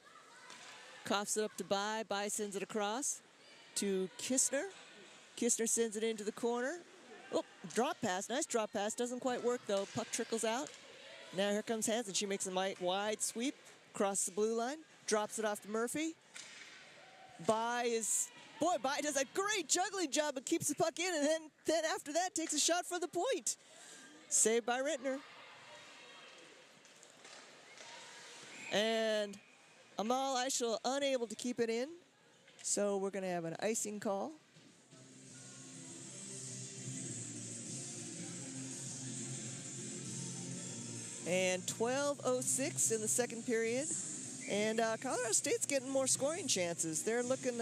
coughs it up to Bai. Bai sends it across to Kistner. Kistner sends it into the corner. Oh, drop pass. Nice drop pass. Doesn't quite work, though. Puck trickles out. Now here comes Hansen. She makes a wide sweep across the blue line. Drops it off to Murphy. Bai does a great juggling job and keeps the puck in, and then after that takes a shot for the point. Saved by Rittner. And Amal Eichel unable to keep it in, so we're going to have an icing call. And 12:06 in the second period, and Colorado State's getting more scoring chances. They're looking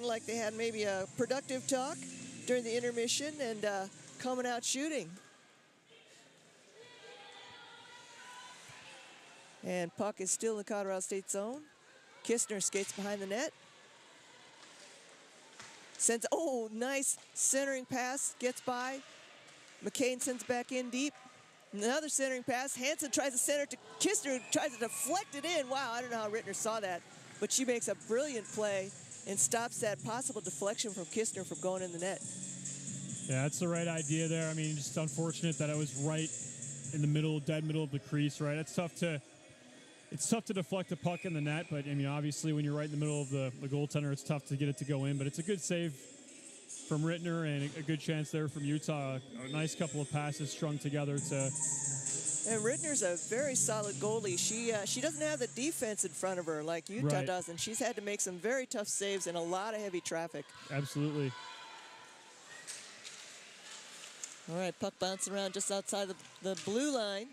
like they had maybe a productive talk during the intermission and coming out shooting. And puck is still in the Colorado State zone. Kistner skates behind the net. Nice centering pass, gets by. McCain sends back in deep. Another centering pass. Hansen tries to center to Kistner, tries to deflect it in. Wow, I don't know how Rittner saw that, but she makes a brilliant play and stops that possible deflection from Kistner from going in the net. Yeah, that's the right idea there. I mean, just unfortunate that it was right in the middle, dead middle of the crease, right? It's tough to deflect a puck in the net, but I mean, obviously when you're right in the middle of the goaltender, it's tough to get it to go in, but it's a good save from Rittner and a good chance there from Utah. A nice couple of passes strung together to... And Rittner's a very solid goalie. She doesn't have the defense in front of her like Utah does, and she's had to make some very tough saves in a lot of heavy traffic. Absolutely. All right, puck bouncing around just outside the blue line.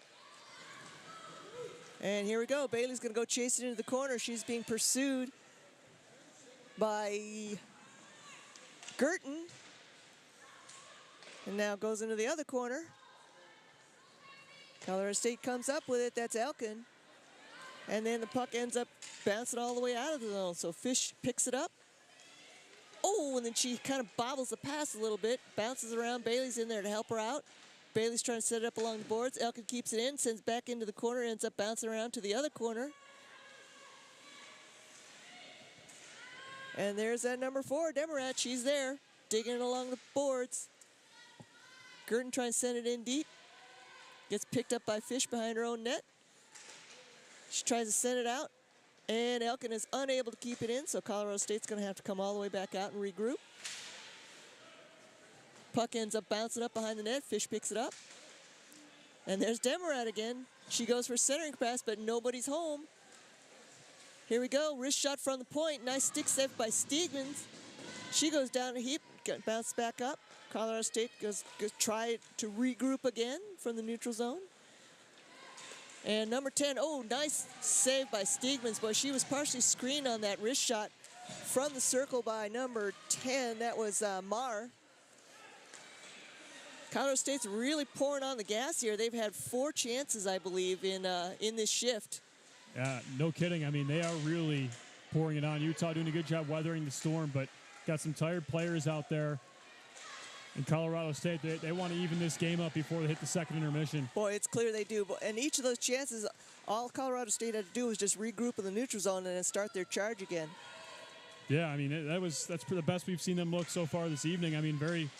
And here we go. Bailey's going to go chase it into the corner. She's being pursued by Girton. And now goes into the other corner. Colorado State comes up with it. That's Elkin. And then the puck ends up bouncing all the way out of the zone. So Fish picks it up. Oh, and then she kind of bobbles the pass a little bit. Bounces around. Bailey's in there to help her out. Bailey's trying to set it up along the boards. Elkin keeps it in, sends back into the corner, ends up bouncing around to the other corner. And there's that number 4, Demarat. She's there, digging it along the boards. Girton trying to send it in deep. Gets picked up by Fish behind her own net. She tries to send it out, and Elkin is unable to keep it in, so Colorado State's going to have to come all the way back out and regroup. Puck ends up bouncing up behind the net. Fish picks it up. And there's Demarat again. She goes for centering pass, but nobody's home. Here we go. Wrist shot from the point. Nice stick save by Stiegmans. She goes down a heap, bounces back up. Colorado State goes try to regroup again from the neutral zone. And number 10, nice save by Stiegmans. Boy, she was partially screened on that wrist shot from the circle by number 10. That was Marr. Colorado State's really pouring on the gas here. They've had 4 chances, I believe, in this shift. Yeah, no kidding. I mean, they are really pouring it on. Utah doing a good job weathering the storm, but got some tired players out there. In Colorado State, they want to even this game up before they hit the second intermission. Boy, it's clear they do. And each of those chances, all Colorado State had to do was just regroup in the neutral zone and then start their charge again. Yeah, I mean, that's the best we've seen them look so far this evening. I mean, very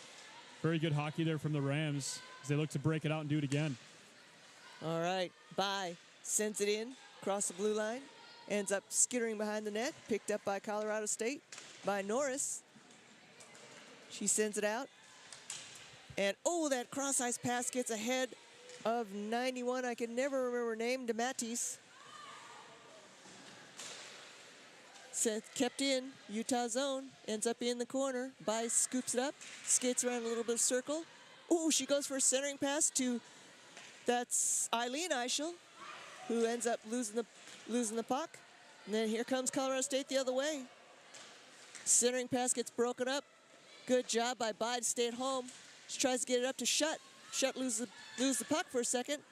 Very good hockey there from the Rams as they look to break it out and do it again. All right, Bye sends it in across the blue line, ends up skittering behind the net, picked up by Colorado State by Norris. She sends it out. And, oh, that cross-ice pass gets ahead of 91. I can never remember her name, DeMattis. Kept in, Utah zone, ends up in the corner. Bye scoops it up, skates around a little bit of circle. Oh, she goes for a centering pass to, that's Eileen Eichel, who ends up losing the puck. And then here comes Colorado State the other way. Centering pass gets broken up. Good job by Bye to stay at home. She tries to get it up to Shutt. Shutt loses the puck for a second.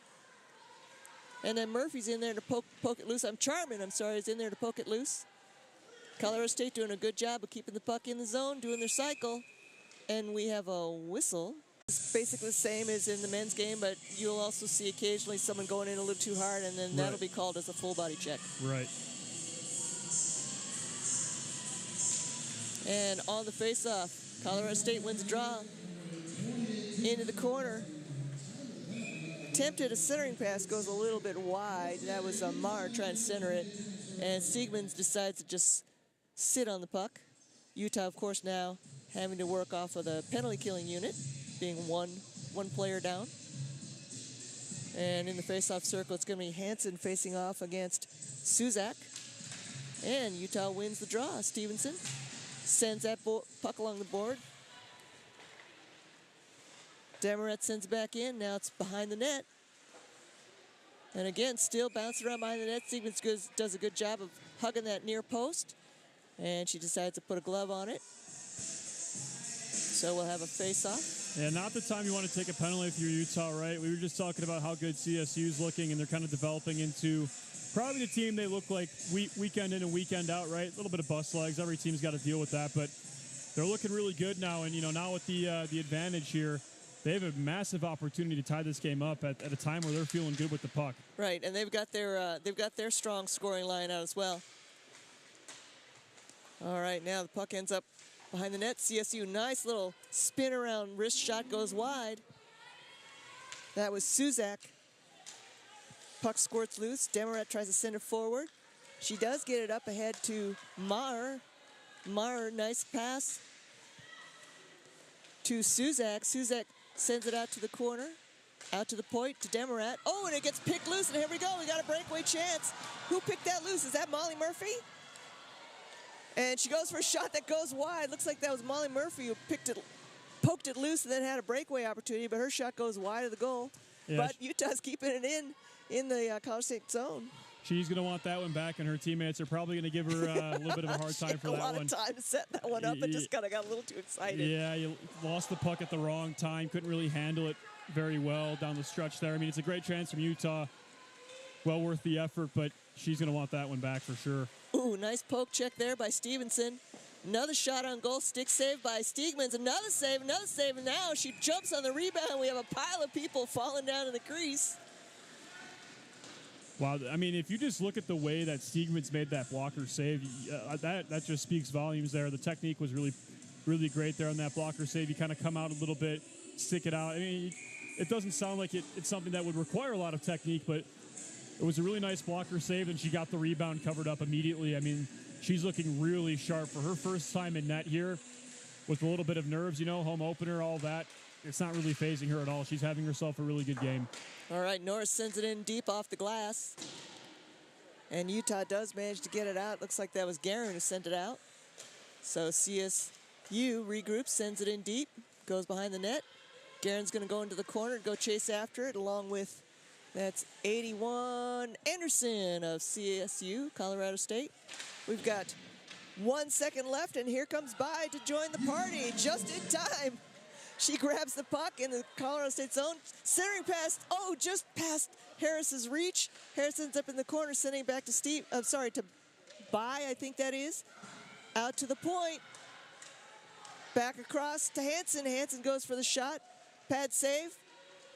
And then Murphy's in there to poke it loose. Charman is in there to poke it loose. Colorado State doing a good job of keeping the puck in the zone, doing their cycle. And we have a whistle. It's basically the same as in the men's game, but you'll also see occasionally someone going in a little too hard, and then that'll be called as a full body check. Right. And on the face-off, Colorado State wins a draw. Into the corner. Attempted a centering pass, goes a little bit wide. That was Marr trying to center it. And Stigmans decides to just sit on the puck. Utah, of course, now having to work off of the penalty killing unit, being one player down. And in the face-off circle, it's going to be Hansen facing off against Suzak. And Utah wins the draw. Stevenson sends that puck along the board. Desmarais sends it back in. Now it's behind the net. And again, still bouncing around behind the net. Stevens does a good job of hugging that near post. And she decides to put a glove on it. So we'll have a face-off. Yeah, not the time you want to take a penalty if you're Utah, right? We were just talking about how good CSU's looking, and they're kind of developing into probably the team they look like weekend in and weekend out, right? A little bit of bust legs. Every team's got to deal with that, but they're looking really good now. And, now with the advantage here, they have a massive opportunity to tie this game up at a time where they're feeling good with the puck. Right, and they've got their strong scoring line out as well. All right, now the puck ends up behind the net. CSU, nice little spin around wrist shot, goes wide. That was Suzak. Puck squirts loose. Desmarais tries to send it forward. She does get it up ahead to Marr. Marr, nice pass to Suzak. Suzak sends it out to the corner, out to the point, to Desmarais. Oh, and it gets picked loose, and here we go. We got a breakaway chance. Who picked that loose? Is that Molly Murphy? And she goes for a shot that goes wide. Looks like that was Molly Murphy who poked it loose and then had a breakaway opportunity, but her shot goes wide of the goal. Yeah, but Utah's keeping it in the Colorado State zone. She's going to want that one back, and her teammates are probably going to give her a little bit of a hard time for that one. A lot of time to set that one up, but just kind of got a little too excited. Yeah, you lost the puck at the wrong time. Couldn't really handle it very well down the stretch there. I mean, it's a great chance from Utah. Well worth the effort, but she's going to want that one back for sure. Ooh, nice poke check there by Stevenson. Another shot on goal, stick save by Stigmans. Another save, and now she jumps on the rebound. We have a pile of people falling down in the crease. Wow, I mean, if you just look at the way that Stigmans made that blocker save, that just speaks volumes there. The technique was really, really great there on that blocker save. You kind of come out a little bit, stick it out. I mean, it doesn't sound like it's something that would require a lot of technique, but it was a really nice blocker save, and she got the rebound covered up immediately. I mean, she's looking really sharp for her first time in net here with a little bit of nerves, home opener, all that. It's not really phasing her at all. She's having herself a really good game. All right, Norris sends it in deep off the glass. And Utah does manage to get it out. Looks like that was Guerin who sent it out. So CSU regroups, sends it in deep, goes behind the net. Guerin's going to go into the corner and go chase after it, along with, that's 81 Anderson of CSU, Colorado State. We've got 1 second left, and here comes Bye to join the party just in time. She grabs the puck in the Colorado State zone. Centering pass, just past Harris's reach. Harris ends up in the corner, sending back to to Bye, I think that is. Out to the point. Back across to Hansen. Hansen goes for the shot. Pad save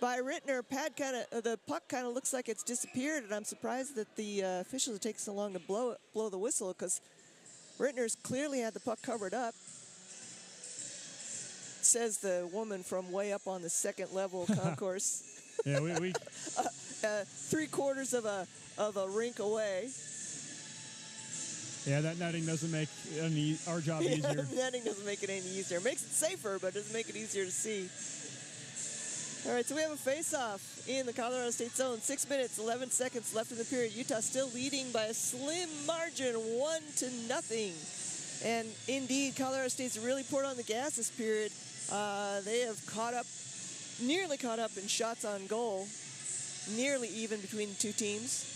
by Rittner. The puck kind of looks like it's disappeared, and I'm surprised that the officials are taking so long to blow the whistle, because Rittner's clearly had the puck covered up. says the woman from way up on the second level concourse. Yeah, we 3/4 of a rink away. Yeah, that netting doesn't make our job easier. Netting doesn't make it any easier. It makes it safer, but it doesn't make it easier to see. All right, so we have a face-off in the Colorado State zone. 6 minutes, 11 seconds left in the period. Utah still leading by a slim margin, 1-0. And indeed, Colorado State's really poured on the gas this period. They have nearly caught up in shots on goal. Nearly even between the two teams.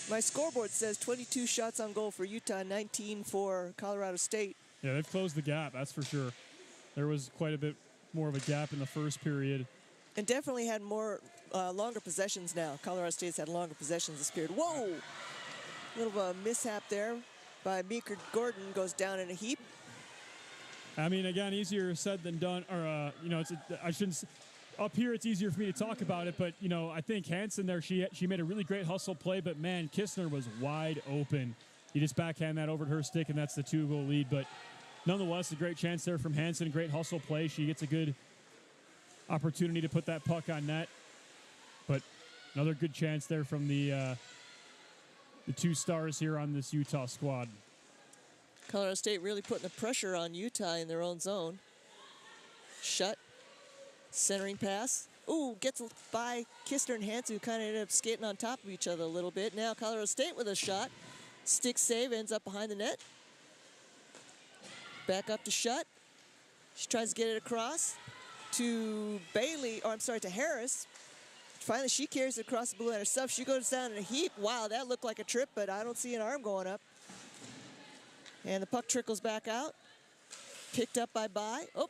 My scoreboard says 22 shots on goal for Utah, 19 for Colorado State. Yeah, they've closed the gap, that's for sure. There was quite a bit more of a gap in the first period. And definitely had longer possessions now. Colorado State's had longer possessions this period. Whoa! A little mishap there by Meeker Gordon, goes down in a heap. I mean, again, easier said than done. Or, I shouldn't. Up here, it's easier for me to talk about it, but, I think Hansen there, she made a really great hustle play, but, man, Kistner was wide open. He just backhand that over to her stick, and that's the 2-goal lead. But nonetheless, a great chance there from Hansen, great hustle play. She gets a good opportunity to put that puck on net. But another good chance there from the 2 stars here on this Utah squad. Colorado State really putting the pressure on Utah in their own zone. Shut. Centering pass. Ooh, gets by Kistner and Hansen, who kind of ended up skating on top of each other a little bit. Now Colorado State with a shot. Stick save, ends up behind the net. Back up to Shut. She tries to get it across to to Harris. Finally, she carries it across the blue line herself. She goes down in a heap. Wow, that looked like a trip, but I don't see an arm going up. And the puck trickles back out. Picked up by Bai. Oh,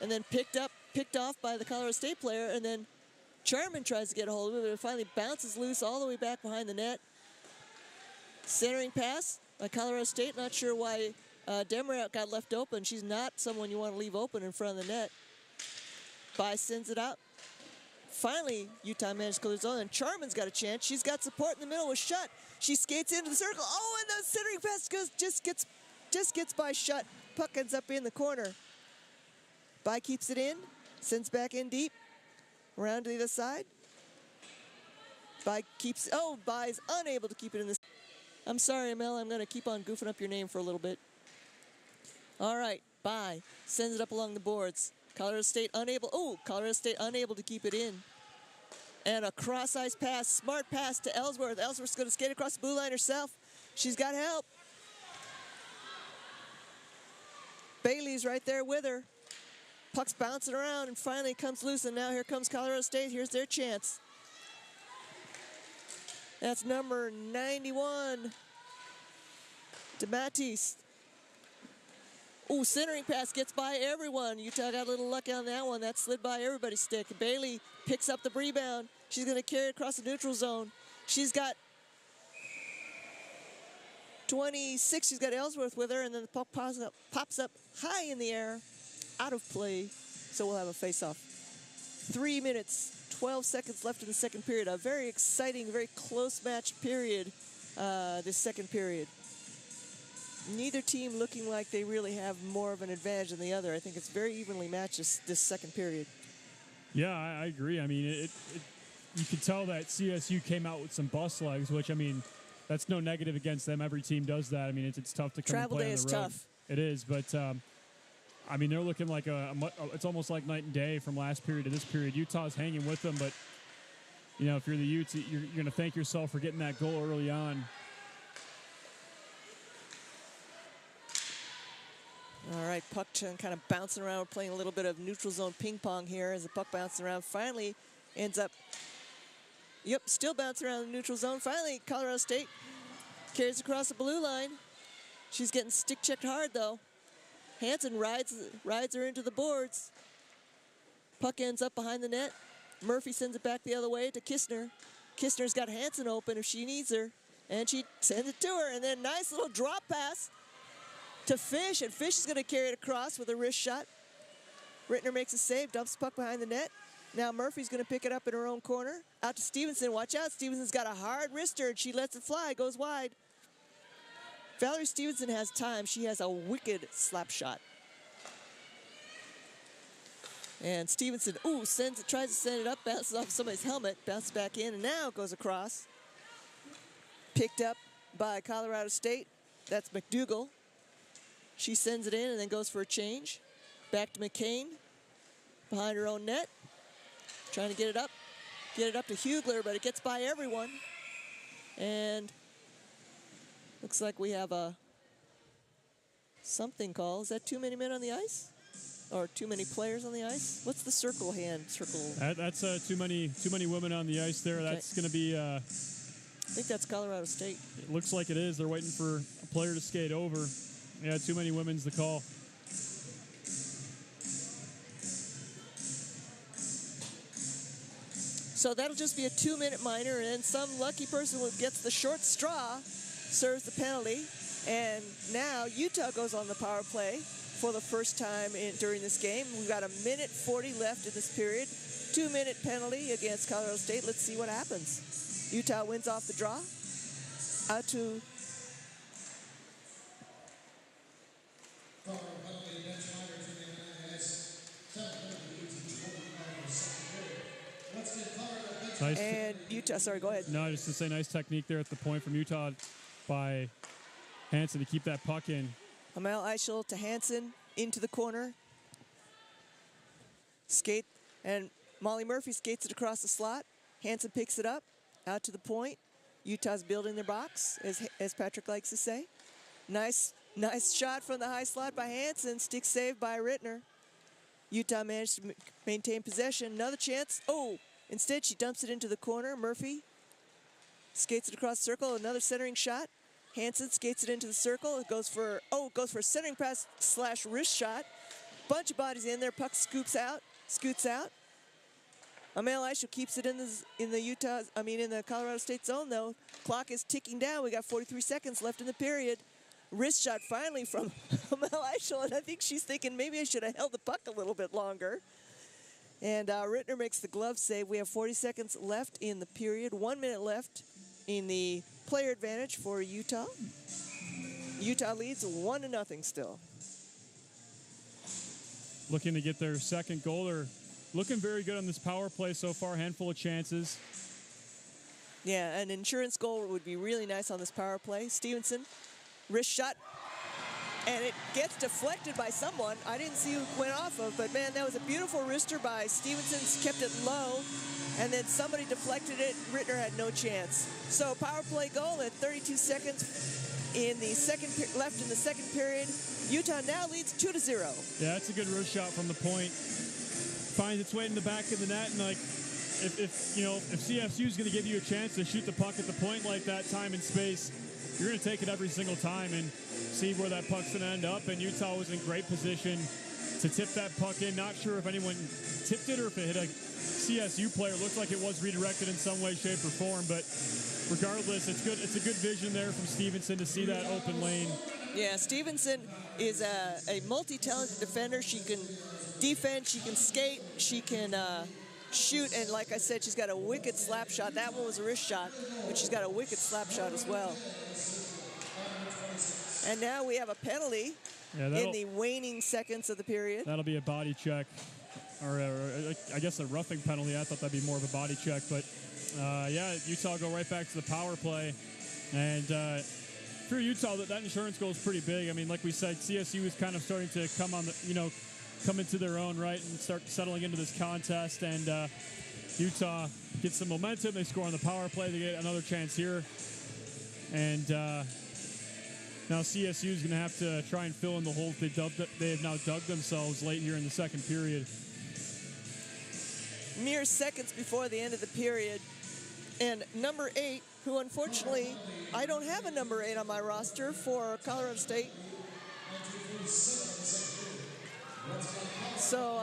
and then picked off by the Colorado State player, and then Charman tries to get a hold of it, but it finally bounces loose all the way back behind the net. Centering pass by Colorado State. Not sure why Demrat got left open. She's not someone you want to leave open in front of the net. Bai sends it out. Finally, Utah managed to clear the zone, and Charman's got a chance. She's got support in the middle with Shut. She skates into the circle. Oh, and the centering pass just gets by Shut. Puck ends up in the corner. Bai keeps it in, sends back in deep, around to the other side. Bai's unable to keep it in this. I'm sorry, Mel, I'm going to keep on goofing up your name for a little bit. All right, Bai sends it up along the boards. Colorado State unable to keep it in. And a cross-ice pass, smart pass to Ellsworth. Ellsworth's going to skate across the blue line herself. She's got help. Bailey's right there with her. Puck's bouncing around and finally comes loose, and now here comes Colorado State. Here's their chance. That's number 91, DeMattis. Ooh, centering pass gets by everyone. Utah got a little lucky on that one. That slid by everybody's stick. Bailey picks up the rebound. She's going to carry it across the neutral zone. She's got 26. She's got Ellsworth with her, and then the puck pops up high in the air, out of play. So we'll have a face-off. 3 minutes, 12 seconds left in the second period. A very exciting, very close match period, this second period. Neither team looking like they really have more of an advantage than the other. I think it's very evenly matched this second period. Yeah, I agree. I mean, you could tell that CSU came out with some bus legs, which, I mean, that's no negative against them. Every team does that. I mean, it's tough to come Travel and play day on the is road. tough. It is, but I mean, they're looking like it's almost like night and day from last period to this period. Utah's hanging with them, but if you're the Utes, you're going to thank yourself for getting that goal early on. All right, puck kind of bouncing around. We're playing a little bit of neutral zone ping pong here as the puck bounces around. Finally ends up, still bouncing around the neutral zone. Finally, Colorado State carries across the blue line. She's getting stick checked hard though. Hansen rides her into the boards. Puck ends up behind the net. Murphy sends it back the other way to Kistner. Kistner's got Hansen open if she needs her, and she sends it to her. And then nice little drop pass to Fish, and Fish is going to carry it across with a wrist shot. Rittner makes a save, dumps the puck behind the net. Now Murphy's going to pick it up in her own corner. Out to Stevenson. Watch out. Stevenson's got a hard wrister, and she lets it fly. Goes wide. Valerie Stevenson has time. She has a wicked slap shot. And Stevenson, tries to send it up, bounces off somebody's helmet, bounces back in, and now goes across. Picked up by Colorado State. That's McDougal. She sends it in and then goes for a change. Back to McCain, behind her own net. Trying to get it up to Hugler, but it gets by everyone. And looks like we have a something call. Is that too many men on the ice? Or too many players on the ice? What's the circle hand? That's too many women on the ice there. Okay. That's going to be... I think that's Colorado State. It looks like it is. They're waiting for a player to skate over. Yeah, too many women's the call. So that'll just be a 2-minute minor, and then some lucky person who gets the short straw serves the penalty. And now Utah goes on the power play for the first time during this game. We've got 1:40 left in this period. 2-minute penalty against Colorado State. Let's see what happens. Utah wins off the draw. Out to nice. And Utah, sorry, go ahead. No, just to say nice technique there at the point from Utah by Hansen to keep that puck in. Hamel Eichel to Hansen into the corner. Skate, and Molly Murphy skates it across the slot. Hansen picks it up, out to the point. Utah's building their box, as Patrick likes to say. Nice shot from the high slot by Hansen. Stick save by Rittner. Utah managed to maintain possession. Another chance. Instead she dumps it into the corner. Murphy skates it across the circle. Another centering shot. Hansen skates it into the circle. It goes for a centering pass / wrist shot. Bunch of bodies in there. Puck scoots out. Amel Eichel keeps it in the Colorado State zone though. Clock is ticking down. We got 43 seconds left in the period. Wrist shot finally from Amel Eichel, and I think she's thinking maybe I should have held the puck a little bit longer. And Rittner makes the glove save. We have 40 seconds left in the period. 1 minute left in the player advantage for Utah. Utah leads 1-0 still. Looking to get their second goal. They're looking very good on this power play so far. Handful of chances. Yeah, an insurance goal would be really nice on this power play. Stevenson, wrist shot. And it gets deflected by someone. I didn't see who it went off of, but man, that was a beautiful wrister by Stevenson. Kept it low, and then somebody deflected it. Rittner had no chance. So power play goal at 32 seconds left in the second period. Utah now leads 2-0. Yeah, that's a good wrist shot from the point. Finds its way in the back of the net, and if CSU is going to give you a chance to shoot the puck at the point like that, time and space, you're going to take it every single time and see where that puck's going to end up. And Utah was in great position to tip that puck in. Not sure if anyone tipped it or if it hit a CSU player. Looked like it was redirected in some way, shape, or form. But regardless, it's good. It's a good vision there from Stevenson to see that open lane. Yeah, Stevenson is a multi-talented defender. She can defend, she can skate, she can shoot, and like I said, she's got a wicked slap shot. That one was a wrist shot, but she's got a wicked slap shot as well. And now we have a penalty in the waning seconds of the period. That'll be a body check, or I guess a roughing penalty. I thought that'd be more of a body check, but yeah, Utah go right back to the power play. And for Utah, that insurance goal is pretty big. I mean, like we said, CSU is kind of starting to come into their own right and start settling into this contest. And Utah gets some momentum. They score on the power play. They get another chance here. And now CSU is going to have to try and fill in the holes they have now dug themselves late here in the second period. Mere seconds before the end of the period. And number 8, who unfortunately, I don't have a number 8 on my roster for Colorado State. So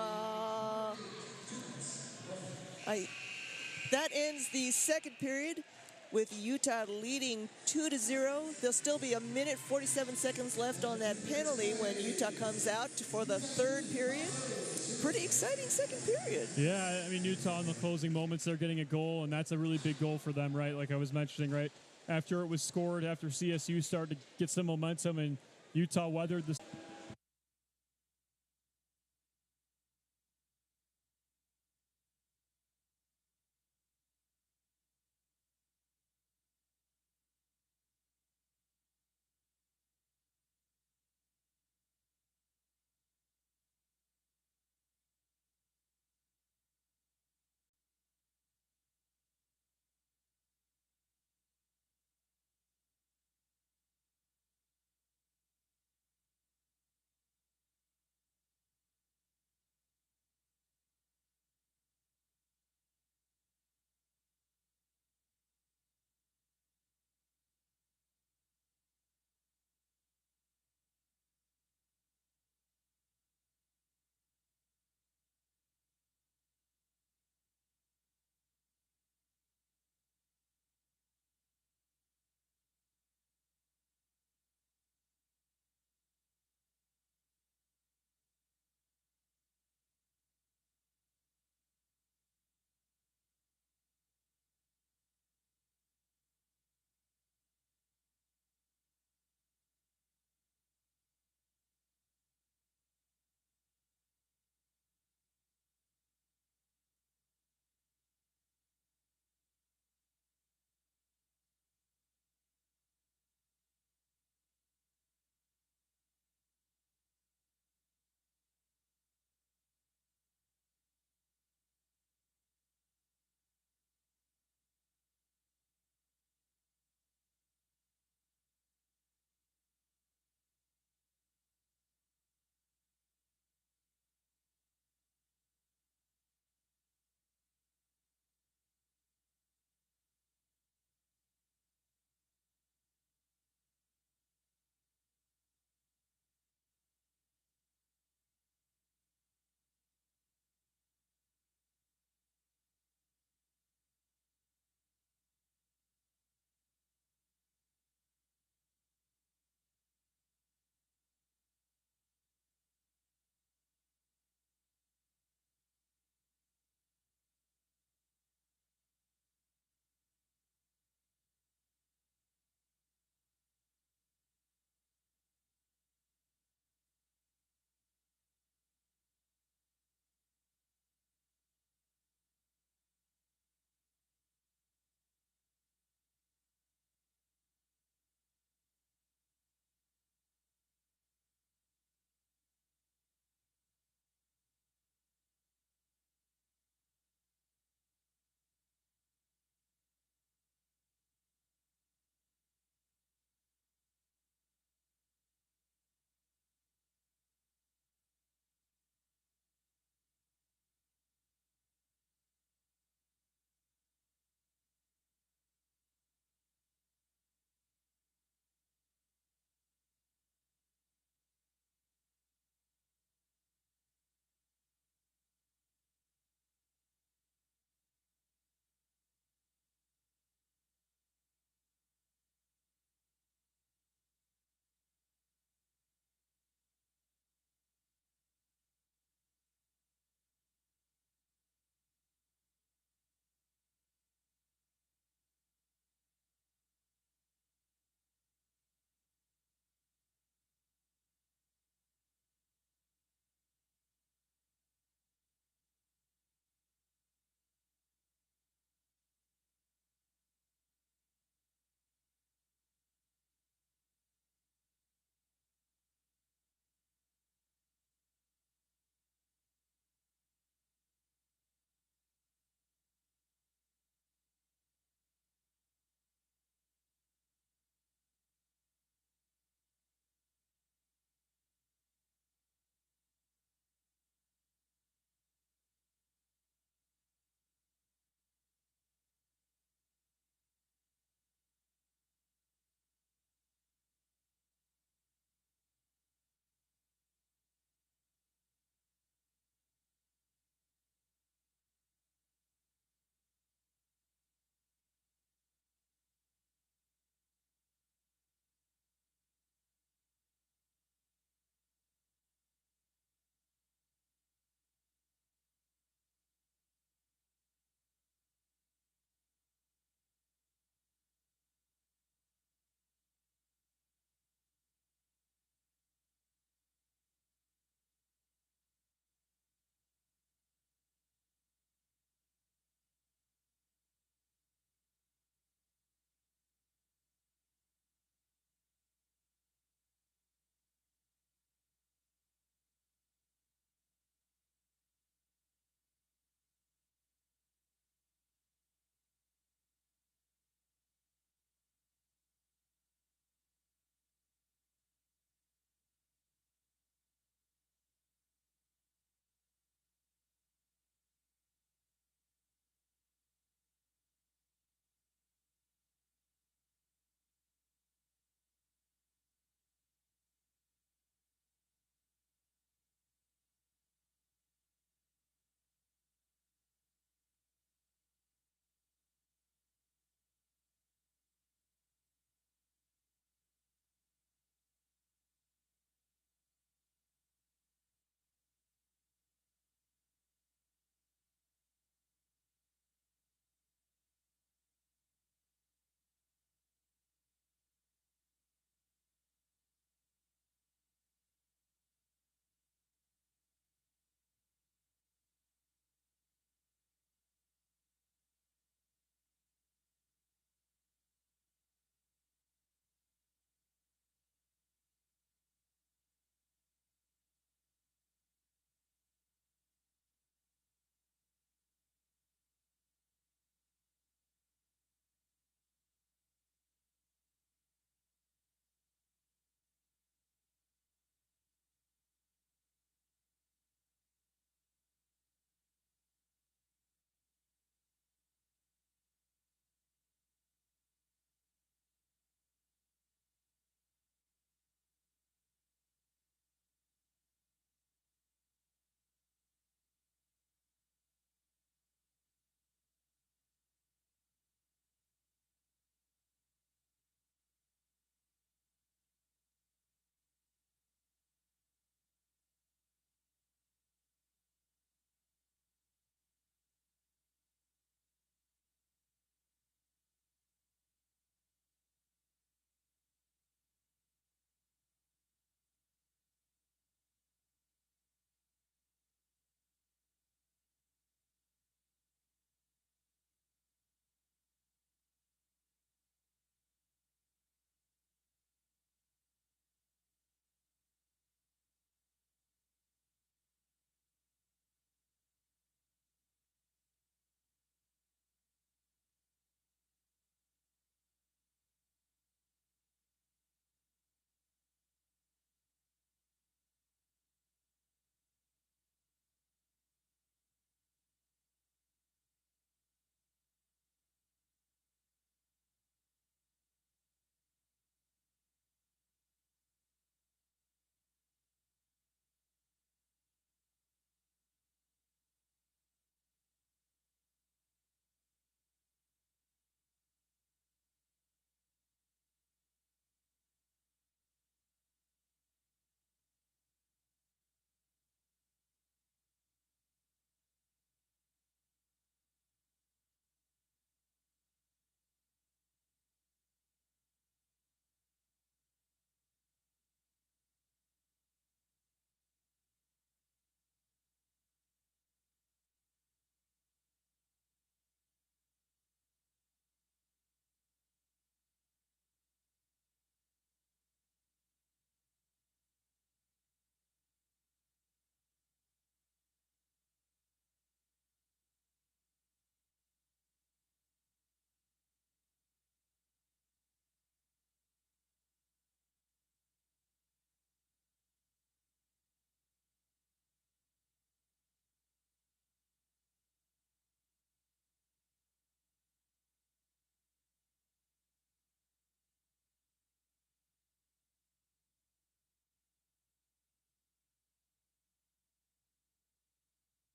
that ends the second period with Utah leading 2-0. There'll still be 1:47 seconds left on that penalty when Utah comes out for the third period. Pretty exciting second period. Yeah, I mean, Utah in the closing moments, they're getting a goal, and that's a really big goal for them, right? Like I was mentioning, right? After it was scored, after CSU started to get some momentum, and Utah weathered the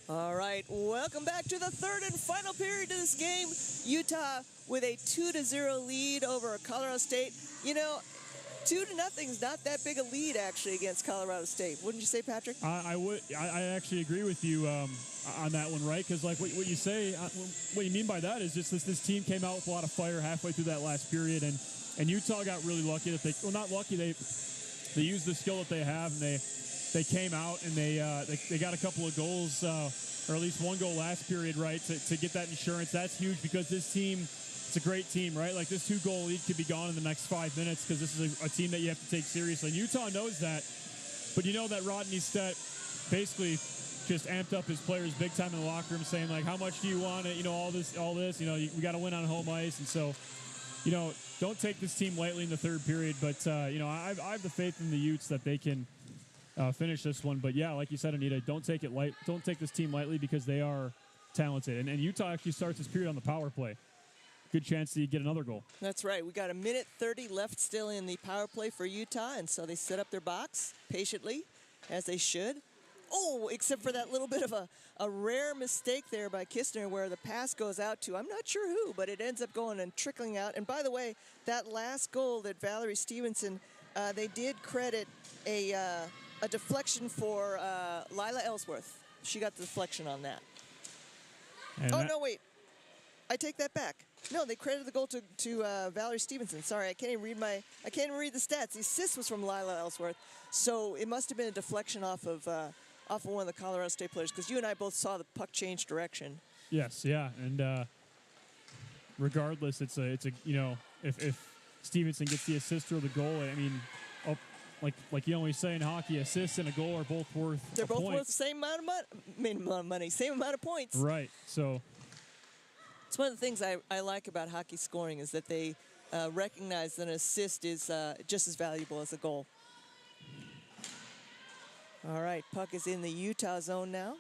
All right, welcome back to the third and final period of this game. Utah with a 2-0 lead over Colorado State. You know, 2-0 is not that big a lead actually against Colorado State. Wouldn't you say, Patrick? I actually agree with you on that one, right? Because like what you say, what you mean by that is just this team came out with a lot of fire halfway through that last period, and Utah got really lucky that not lucky, they used the skill that they have, and they came out and they got a couple of goals, or at least one goal last period, right, to get that insurance. That's huge because this team, it's a great team, right? Like this 2-goal lead could be gone in the next 5 minutes because this is a team that you have to take seriously. And Utah knows that, but you know that Rodney Stett basically just amped up his players big time in the locker room, saying like, how much do you want it? You know, all this, you know, we got to win on home ice. And so, you know, don't take this team lightly in the third period, but you know, I have the faith in the Utes that they can finish this one. But yeah, like you said, Anita, don't take this team lightly because they are talented. And Utah actually starts this period on the power play. Good chance to get another goal. That's right. We got 1:30 left still in the power play for Utah, and so they set up their box patiently, as they should. Oh, except for that little bit of a rare mistake there by Kistner where the pass goes out to, I'm not sure who, but it ends up going and trickling out. And by the way, that last goal that Valerie Stevenson, they did credit a deflection for Lila Ellsworth. She got the deflection on that. No, wait. I take that back. No, they credited the goal to Valerie Stevenson. Sorry, I can't even read the stats. The assist was from Lila Ellsworth, so it must have been a deflection off of one of the Colorado State players, because you and I both saw the puck change direction. Yes, yeah, and regardless, it's a you know, if Stevenson gets the assist or the goal, I mean, like you always say in hockey, assists and a goal are both worth. They're both point. worth the same amount of money, same amount of points. Right. So. It's one of the things I like about hockey scoring is that they recognize that an assist is just as valuable as a goal. All right, puck is in the Utah zone now.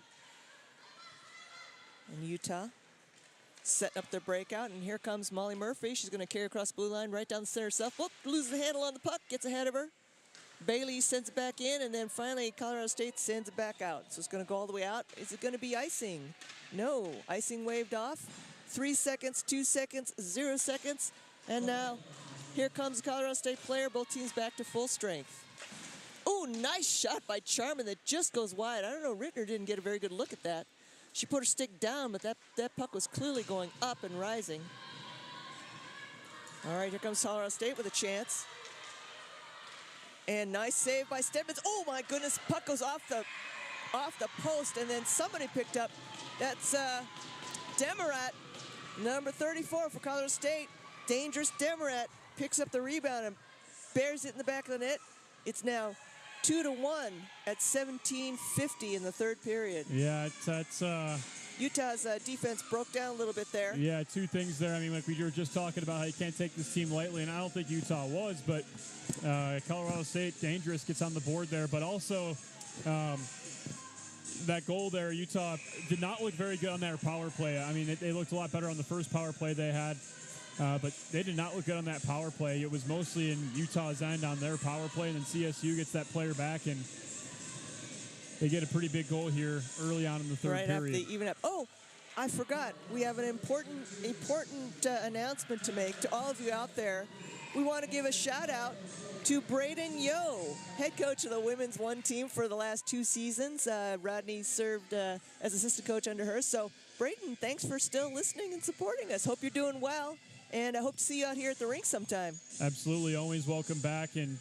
And Utah setting up their breakout, and here comes Molly Murphy. She's going to carry across the blue line right down the center herself. Whoop, loses the handle on the puck, gets ahead of her. Bailey sends it back in, and then finally Colorado State sends it back out. So it's going to go all the way out. Is it going to be icing? No, icing waved off. 3 seconds, 2 seconds, 0 seconds. And now here comes the Colorado State player. Both teams back to full strength. Oh, nice shot by Charman that just goes wide. I don't know, Rittner didn't get a very good look at that. She put her stick down, but that puck was clearly going up and rising. All right, here comes Colorado State with a chance. And nice save by Stedman. Oh my goodness, puck goes off the post, and then somebody picked up. That's Demarat. Number 34 for Colorado State, Dangerous Demarat, picks up the rebound and bears it in the back of the net. It's now 2-1 at 17:50 in the third period. Yeah, that's Utah's defense broke down a little bit there. Yeah, two things there. I mean, like we were just talking about how you can't take this team lightly, and I don't think Utah was, but Colorado State, Dangerous gets on the board there, but also that goal there, Utah did not look very good on their power play. I mean, they looked a lot better on the first power play they had, but they did not look good on that power play. It was mostly in Utah's end on their power play, and then CSU gets that player back, and they get a pretty big goal here early on in the third period. Right after they even up. Oh, I forgot. We have an important announcement to make to all of you out there. We want to give a shout out to Braden Yo, head coach of the women's one team for the last 2 seasons. Rodney served as assistant coach under her. So, Braden, thanks for still listening and supporting us. Hope you're doing well, and I hope to see you out here at the rink sometime. Absolutely. Always welcome back, and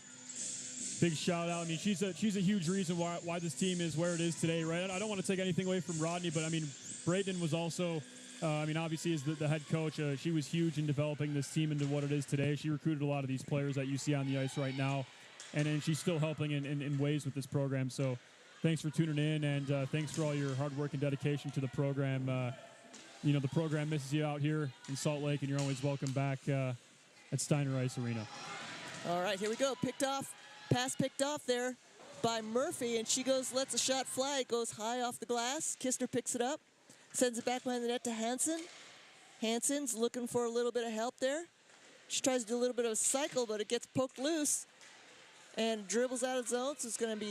big shout out. I mean, she's a huge reason why this team is where it is today, right? I don't want to take anything away from Rodney, but I mean, Braden was also, I mean, obviously as the head coach, she was huge in developing this team into what it is today. She recruited a lot of these players that you see on the ice right now, and she's still helping in ways with this program. So thanks for tuning in, and thanks for all your hard work and dedication to the program. You know, the program misses you out here in Salt Lake, and you're always welcome back at Steiner Ice Arena. All right, here we go. Pass picked off there by Murphy, and she lets a shot fly. It goes high off the glass. Kistner picks it up, sends it back behind the net to Hansen. Hansen's looking for a little bit of help there. She tries to do a little bit of a cycle, but it gets poked loose and dribbles out of zone. So it's going to be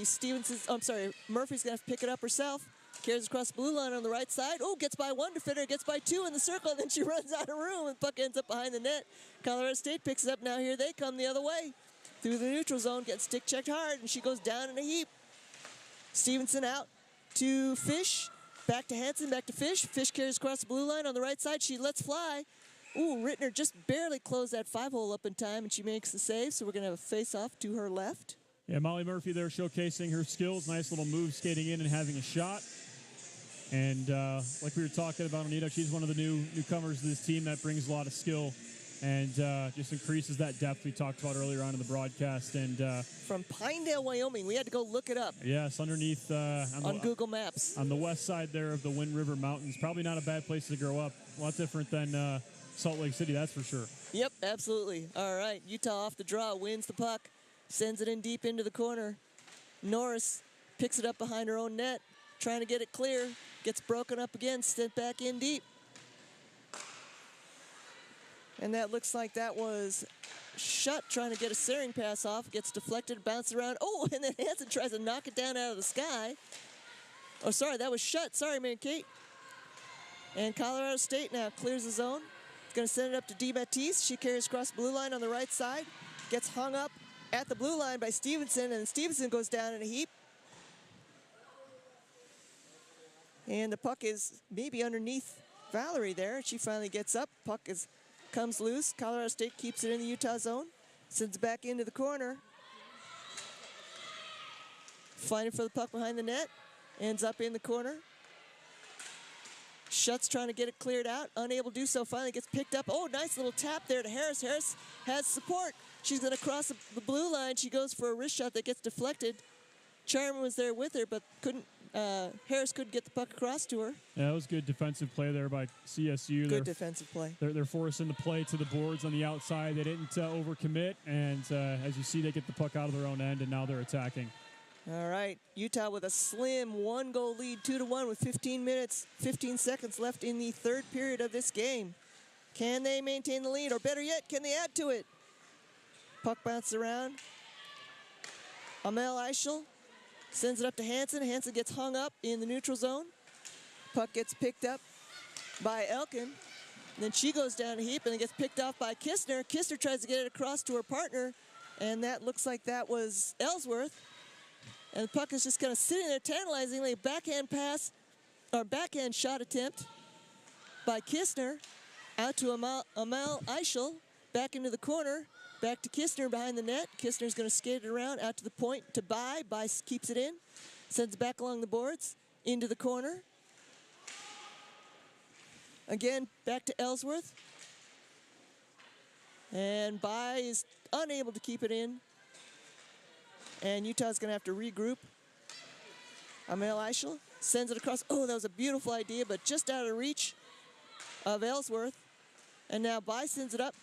Murphy's going to have to pick it up herself. carries across the blue line on the right side. Oh, gets by one defender, gets by two in the circle, and then she runs out of room, and the puck ends up behind the net. Colorado State picks it up. Now here they come the other way. Through the neutral zone, gets stick checked hard, and she goes down in a heap. Stevenson out to Fish. Back to Hansen, back to Fish. Fish carries across the blue line on the right side. She lets fly. Ooh, Rittner just barely closed that 5-hole up in time, and she makes the save, so we're going to have a face-off to her left. Yeah, Molly Murphy there showcasing her skills. Nice little move, skating in and having a shot. And like we were talking about, Anita, she's one of the newcomers to this team that brings a lot of skill and just increases that depth we talked about earlier on in the broadcast. And from Pinedale, Wyoming, we had to go look it up. Yes, underneath on Google Maps. On the west side there of the Wind River Mountains. Probably not a bad place to grow up. A lot different than Salt Lake City, that's for sure. Yep, absolutely. All right, Utah off the draw, wins the puck, sends it in deep into the corner. Norris picks it up behind her own net, trying to get it clear. Gets broken up again, sent back in deep. And that looks like that was Shutt trying to get a searing pass off. Gets deflected, bounces around. Oh, and then Hansen tries to knock it down out of the sky. Oh, sorry, that was Shutt. Sorry, man, Kate. And Colorado State now clears the zone. Going to send it up to DiBattiste. She carries across the blue line on the right side. Gets hung up at the blue line by Stevenson, and Stevenson goes down in a heap. And the puck is maybe underneath Valerie there. She finally gets up. Puck comes loose. Colorado State keeps it in the Utah zone. Sends it back into the corner. Fighting for the puck behind the net. Ends up in the corner. Shutt's trying to get it cleared out. Unable to do so. Finally gets picked up. Oh, nice little tap there to Harris. Harris has support. She's going to cross the blue line. She goes for a wrist shot that gets deflected. Charman was there with her, but Harris couldn't get the puck across to her. Yeah, that was good defensive play there by CSU. Good defensive play. They're forcing the play to the boards on the outside. They didn't overcommit, and as you see, they get the puck out of their own end, and now they're attacking. All right, Utah with a slim 1-goal lead, 2-1 with 15 seconds left in the third period of this game. Can they maintain the lead, or better yet, can they add to it? Puck bounces around. Amel Eichel sends it up to Hansen. Hansen gets hung up in the neutral zone. Puck gets picked up by Elkin. Then she goes down a heap and it gets picked off by Kistner. Kistner tries to get it across to her partner, and that looks like that was Ellsworth. And the puck is just kind of sitting there tantalizingly. Backhand pass, or backhand shot attempt by Kistner. Out to Amel Eichel. Back into the corner. Back to Kistner behind the net. Kistner's going to skate it around out to the point to Bai. Bai keeps it in. Sends it back along the boards. Into the corner. Again, back to Ellsworth. And Bai is unable to keep it in. And Utah's going to have to regroup. Amel Eichel sends it across. Oh, that was a beautiful idea, but just out of reach of Ellsworth. And now Bai sends it up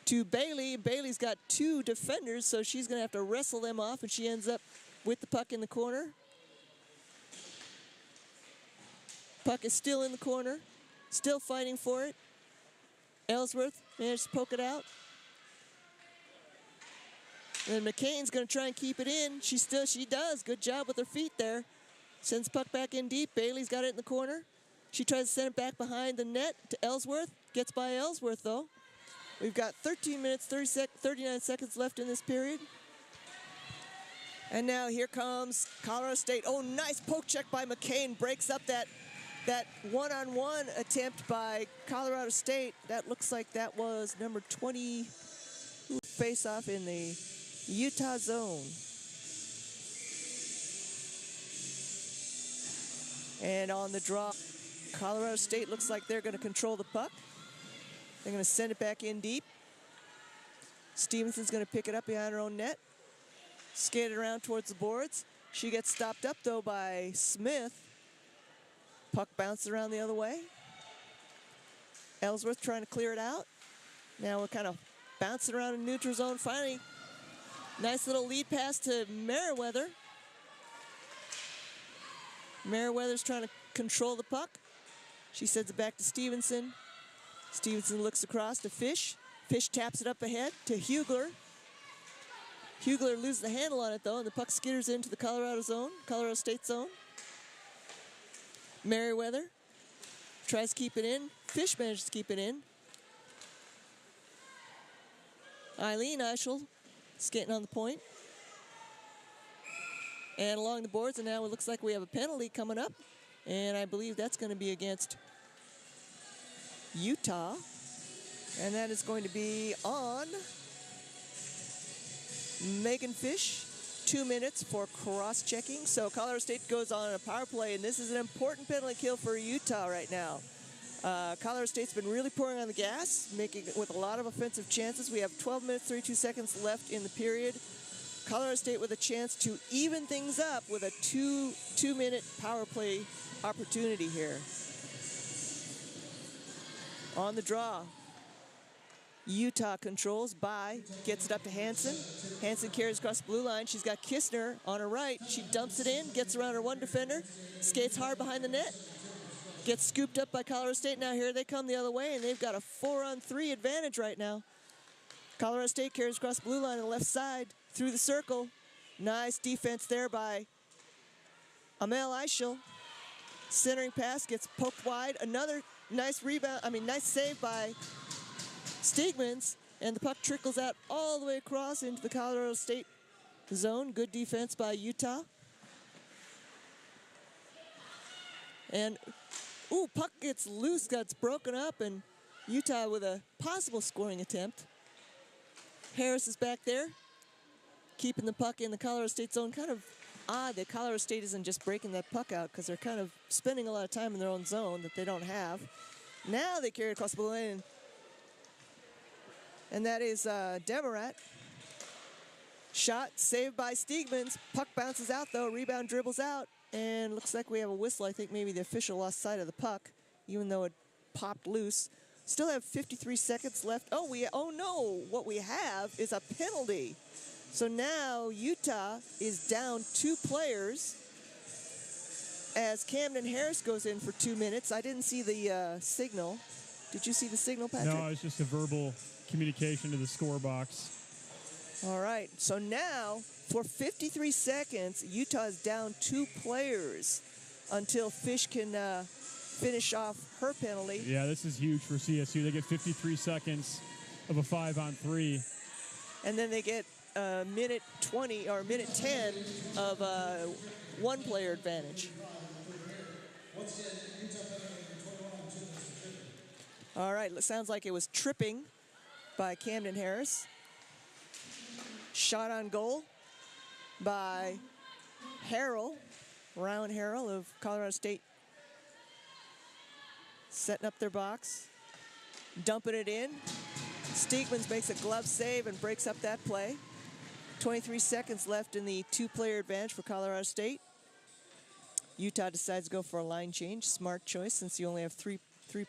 to Bailey. Bailey's got two defenders, so she's going to have to wrestle them off, and she ends up with the puck in the corner. Puck is still in the corner, still fighting for it. Ellsworth managed to poke it out. And McCain's going to try and keep it in. She does. Good job with her feet there. Sends puck back in deep. Bailey's got it in the corner. She tries to send it back behind the net to Ellsworth. Gets by Ellsworth, though. We've got 13 minutes, 39 seconds left in this period. And now here comes Colorado State. Oh, nice poke check by McCain. Breaks up that one-on-one attempt by Colorado State. That looks like that was number 20 face-off in the Utah zone. And on the draw, Colorado State looks like they're going to control the puck. They're going to send it back in deep. Stevenson's going to pick it up behind her own net. Skate it around towards the boards. She gets stopped up, though, by Smith. Puck bounces around the other way. Ellsworth trying to clear it out. Now we're kind of bouncing around in neutral zone. Finally, nice little lead pass to Merriweather. Merriweather's trying to control the puck. She sends it back to Stevenson. Stevenson looks across to Fish. Fish taps it up ahead to Hugler. Hugler loses the handle on it, though, and the puck skitters into the Colorado State zone. Merriweather tries to keep it in. Fish manages to keep it in. Eileen Eichel skating on the point. And along the boards, and now it looks like we have a penalty coming up. And I believe that's going to be against Utah. And that is going to be on Megan Fish. 2 minutes for cross-checking. So Colorado State goes on a power play, and this is an important penalty kill for Utah right now. Colorado State's been really pouring on the gas, making it with a lot of offensive chances. We have 12 minutes, 32 seconds left in the period. Colorado State with a chance to even things up with a two-minute power play opportunity here. On the draw, Utah controls by, gets it up to Hansen. Hansen carries across the blue line. She's got Kistner on her right. She dumps it in, gets around her one defender, skates hard behind the net, gets scooped up by Colorado State. Now here they come the other way, and they've got a 4-on-3 advantage right now. Colorado State carries across the blue line on the left side through the circle. Nice defense there by Amel Eichel. Centering pass gets poked wide. Another nice rebound, nice save by Stegmans, and the puck trickles out all the way across into the Colorado State zone. Good defense by Utah. And, puck gets loose, gets broken up, and Utah with a possible scoring attempt. Harris is back there, keeping the puck in the Colorado State zone. Kind of odd that Colorado State isn't just breaking that puck out, because they're kind of spending a lot of time in their own zone that they don't have. Now they carry it across the blue lane, and that is Demarat. Shot saved by Stegmans. Puck bounces out though. Rebound dribbles out, and looks like we have a whistle. I think maybe the official lost sight of the puck, even though it popped loose. Still have 53 seconds left. Oh no! What we have is a penalty. So now Utah is down 2 players as Camden Harris goes in for 2 minutes. I didn't see the signal. Did you see the signal, Patrick? No, it's just a verbal communication to the score box. All right, so now for 53 seconds, Utah is down 2 players until Fish can finish off her penalty. Yeah, this is huge for CSU. They get 53 seconds of a 5-on-3. And then they get minute 20 or minute 10 of a 1-player advantage. All right, it sounds like it was tripping by Camden Harris. Shot on goal by Harrell, Ryan Harrell of Colorado State. Setting up their box, dumping it in. Stegmans makes a glove save and breaks up that play. 23 seconds left in the 2-player advantage for Colorado State. Utah decides to go for a line change. Smart choice since you only have three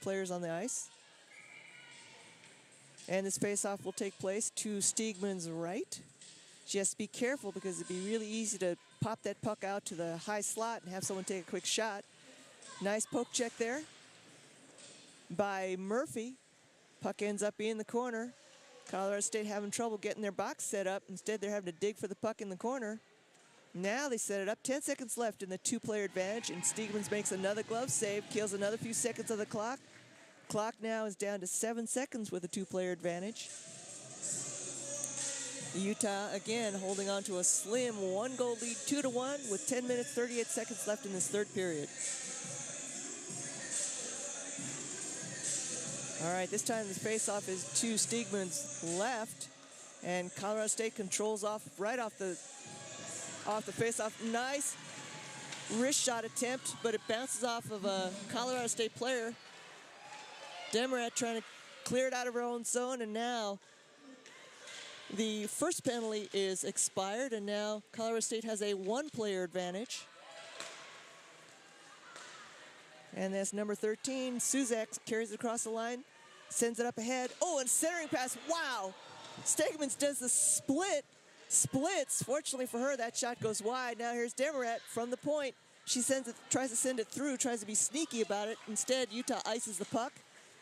players on the ice. And this faceoff will take place to Stegman's right. She has to be careful because it'd be really easy to pop that puck out to the high slot and have someone take a quick shot. Nice poke check there by Murphy. Puck ends up in the corner. Colorado State having trouble getting their box set up. Instead, they're having to dig for the puck in the corner. Now they set it up. 10 seconds left in the 2-player advantage, and Stegmans makes another glove save, kills another few seconds of the clock. Clock now is down to 7 seconds with a 2-player advantage. Utah, again, holding on to a slim 1-goal lead, 2-1, with 10 minutes, 38 seconds left in this 3rd period. All right, this time the faceoff is to Stegman's left, and Colorado State controls right off the faceoff. Nice wrist shot attempt, but it bounces off of a Colorado State player. Demarat trying to clear it out of her own zone, and now the first penalty is expired, and now Colorado State has a 1-player advantage. And that's number 13, Suzak, carries it across the line, sends it up ahead. Oh, and centering pass, wow! Stegmans does the splits. Fortunately for her, that shot goes wide. Now here's Demarat from the point. She tries to send it through, tries to be sneaky about it. Instead, Utah ices the puck.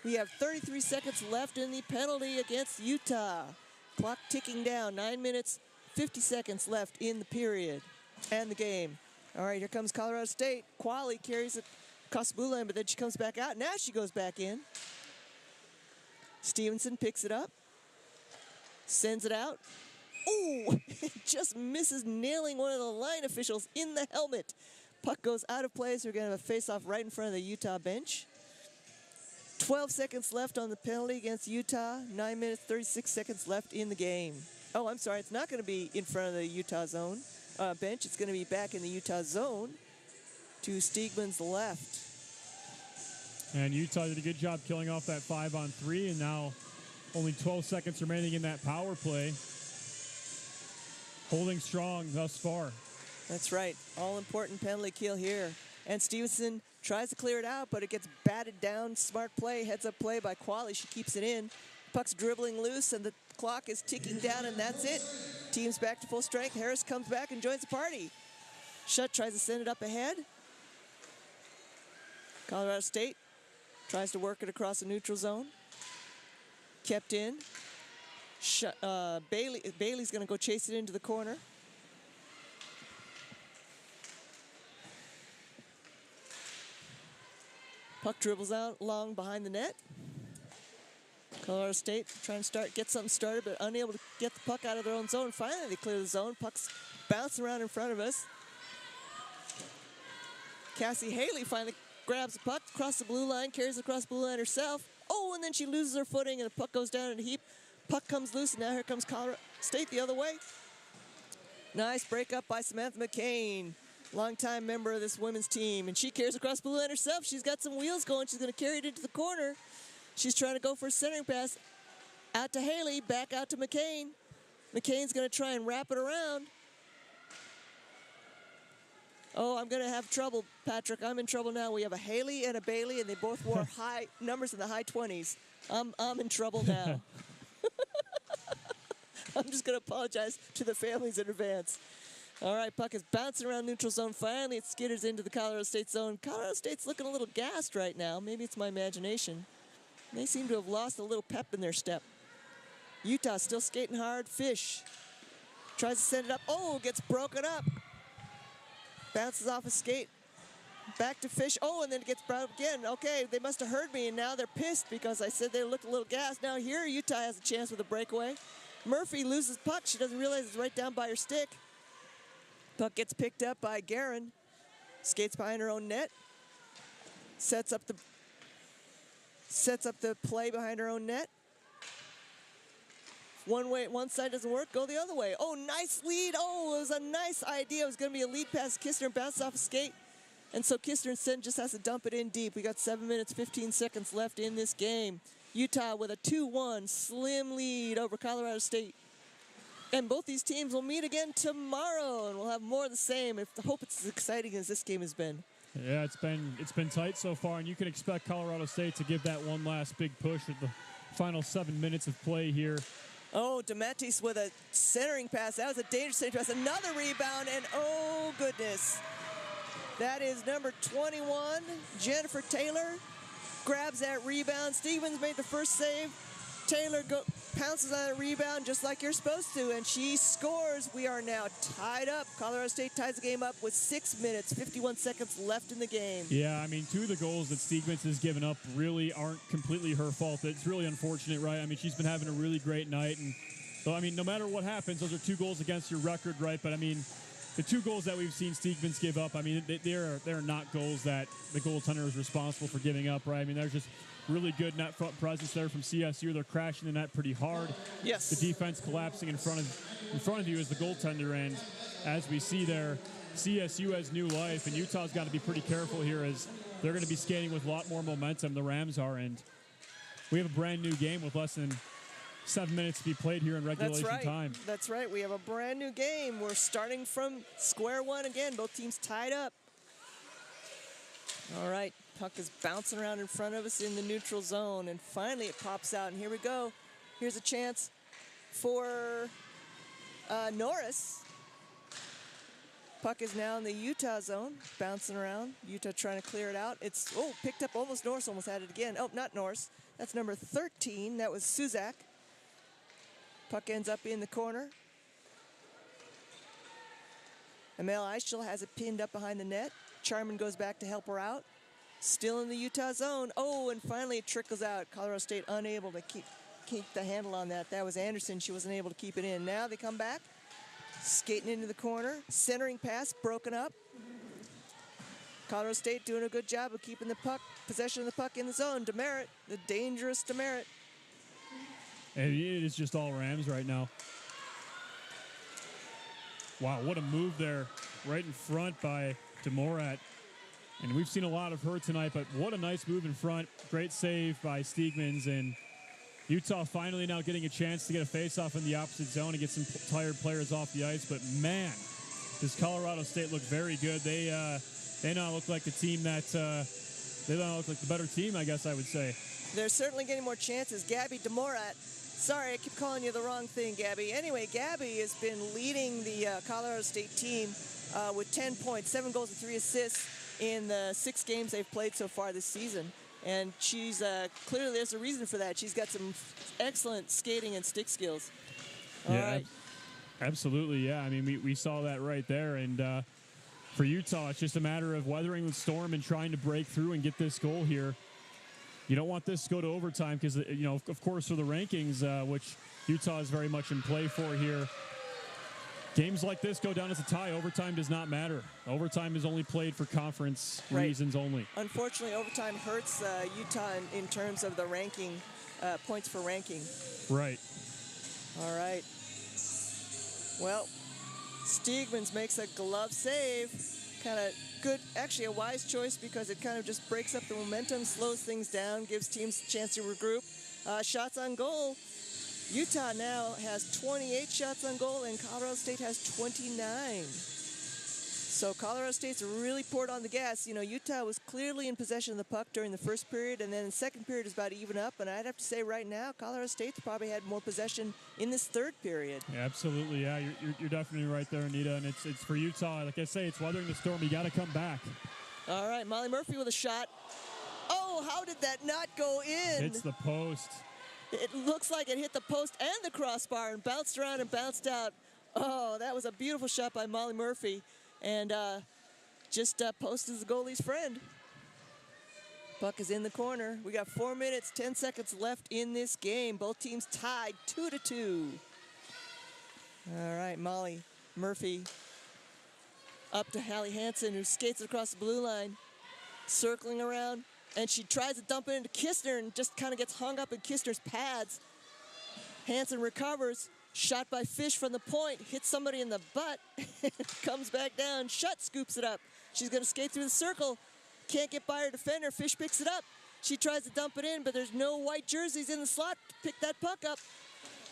We have 33 seconds left in the penalty against Utah. Clock ticking down, 9 minutes, 50 seconds left in the period and the game. All right, here comes Colorado State. Qualley carries it across the blue line, but then she comes back out. Now she goes back in. Stevenson picks it up, sends it out. Ooh, it just misses nailing one of the line officials in the helmet. Puck goes out of play, so we're going to have a face-off right in front of the Utah bench. 12 seconds left on the penalty against Utah. 9 minutes, 36 seconds left in the game. Oh, I'm sorry. It's not going to be in front of the Utah zone bench. It's going to be back in the Utah zone to Steegman's left. And Utah did a good job killing off that 5-on-3, and now only 12 seconds remaining in that power play. Holding strong thus far. That's right. All-important penalty kill here. And Stevenson tries to clear it out, but it gets batted down. Smart play, heads-up play by Qualley. She keeps it in. Puck's dribbling loose, and the clock is ticking down, and that's it. Team's back to full strength. Harris comes back and joins the party. Shutt tries to send it up ahead. Colorado State tries to work it across the neutral zone. Kept in. Bailey's going to go chase it into the corner. Puck dribbles out long behind the net. Colorado State trying to get something started, but unable to get the puck out of their own zone. Finally, they clear the zone. Puck's bouncing around in front of us. Cassie Haley finally grabs the puck, across the blue line, carries it across the blue line herself. Oh, and then she loses her footing, and the puck goes down in a heap. Puck comes loose, and now here comes Colorado State the other way. Nice break up by Samantha McCain, longtime member of this women's team, and she carries across the blue line herself. She's got some wheels going. She's going to carry it into the corner. She's trying to go for a centering pass. Out to Haley, back out to McCain. McCain's going to try and wrap it around. Oh, I'm going to have trouble, Patrick. I'm in trouble now. We have a Haley and a Bailey, and they both wore high numbers in the high 20s. I'm in trouble now. I'm just going to apologize to the families in advance. All right, puck is bouncing around neutral zone. Finally, it skitters into the Colorado State zone. Colorado State's looking a little gassed right now. Maybe it's my imagination. They seem to have lost a little pep in their step. Utah still skating hard. Fish tries to send it up. Oh, gets broken up. Bounces off a skate. Back to Fish. Oh, and then it gets brought up again. Okay, they must have heard me, and now they're pissed because I said they looked a little gassed. Now here, Utah has a chance with a breakaway. Murphy loses puck. She doesn't realize it's right down by her stick. Puck gets picked up by Guerin. Skates behind her own net. Sets up the play behind her own net. One side doesn't work, go the other way. Oh, nice lead. Oh, it was a nice idea. It was going to be a lead pass. Kistner bounced off a skate. And so Kistner instead just has to dump it in deep. We got 7 minutes, 15 seconds left in this game. Utah with a 2-1 slim lead over Colorado State. And both these teams will meet again tomorrow, and we'll have more of the same. I hope it's as exciting as this game has been. Yeah, it's been tight so far, and you can expect Colorado State to give that one last big push with the final 7 minutes of play here. Oh, Dematis with a centering pass. That was a dangerous centering pass. Another rebound, and oh, goodness. That is number 21, Jennifer Taylor. Grabs that rebound. Stevens made the first save. Taylor pounces on a rebound just like you're supposed to, and she scores. We are now tied up. Colorado State ties the game up with 6 minutes, 51 seconds left in the game. Yeah, I mean, two of the goals that Steegmans has given up really aren't completely her fault. It's really unfortunate, right? I mean, she's been having a really great night, and so, I mean, no matter what happens, those are 2 goals against your record, right? But, I mean, the 2 goals that we've seen Steegmans give up, I mean, they're not goals that the goaltender is responsible for giving up, right? I mean, there's just really good net front presence there from CSU. They're crashing the net pretty hard. Yes. The defense collapsing in front of you as the goaltender, and as we see there, CSU has new life, and Utah's got to be pretty careful here as they're going to be skating with a lot more momentum. The Rams are, and we have a brand new game with less than 7 minutes to be played here in regulation time. That's right. We have a brand new game. We're starting from square one again. Both teams tied up. All right. Puck is bouncing around in front of us in the neutral zone, and finally it pops out, and here we go. Here's a chance for Norris. Puck is now in the Utah zone, bouncing around. Utah trying to clear it out. It's, picked up almost. Norris almost had it again. Oh, not Norris. That's number 13. That was Suzak. Puck ends up in the corner. Amel Eichel has it pinned up behind the net. Charman goes back to help her out. Still in the Utah zone. Oh, and finally it trickles out. Colorado State unable to keep the handle on that. That was Anderson. She wasn't able to keep it in. Now they come back. Skating into the corner. Centering pass broken up. Colorado State doing a good job of keeping the puck, possession of the puck in the zone. Demerit, the dangerous Demerit. And it is just all Rams right now. Wow, what a move there. Right in front by Demorat. And we've seen a lot of her tonight, but what a nice move in front. Great save by Steegmans. And Utah finally now getting a chance to get a face-off in the opposite zone and get some tired players off the ice. But, man, does Colorado State look very good. They now look like the team that they now look like the better team, I guess I would say. They're certainly getting more chances. Gabby Demorat. Sorry, I keep calling you the wrong thing, Gabby. Anyway, Gabby has been leading the Colorado State team with 10 points, 7 goals and 3 assists in the 6 games they've played so far this season. And she's clearly, there's a reason for that. She's got some excellent skating and stick skills. All right. Absolutely, yeah. I mean, we saw that right there. And for Utah, it's just a matter of weathering the storm and trying to break through and get this goal here. You don't want this to go to overtime because, you know, of course, for the rankings, which Utah is very much in play for here, games like this go down as a tie. Overtime does not matter. Overtime is only played for conference reasons only. Unfortunately, overtime hurts Utah in terms of the ranking, points for ranking. Right. All right. Well, Steegmans makes a glove save. Kind of good, actually a wise choice because it kind of just breaks up the momentum, slows things down, gives teams a chance to regroup. Shots on goal. Utah now has 28 shots on goal and Colorado State has 29. So Colorado State's really poured on the gas. You know, Utah was clearly in possession of the puck during the first period, and then the second period is about to even up. And I'd have to say right now, Colorado State's probably had more possession in this third period. Yeah, absolutely. Yeah, you're definitely right there, Anita. And it's for Utah. Like I say, it's weathering the storm. You got to come back. All right, Molly Murphy with a shot. Oh, how did that not go in? Hits the post. It looks like it hit the post and the crossbar and bounced around and bounced out. Oh, that was a beautiful shot by Molly Murphy. And just posted the goalie's friend. Puck is in the corner. We got 4 minutes, 10 seconds left in this game. Both teams tied 2-2. All right, Molly Murphy up to Hallie Hansen, who skates across the blue line, circling around. And she tries to dump it into Kistner and just kind of gets hung up in Kistner's pads. Hansen recovers. Shot by Fish from the point, hits somebody in the butt, comes back down. Shutt scoops it up. She's going to skate through the circle. Can't get by her defender. Fish picks it up. She tries to dump it in, but there's no white jerseys in the slot to pick that puck up.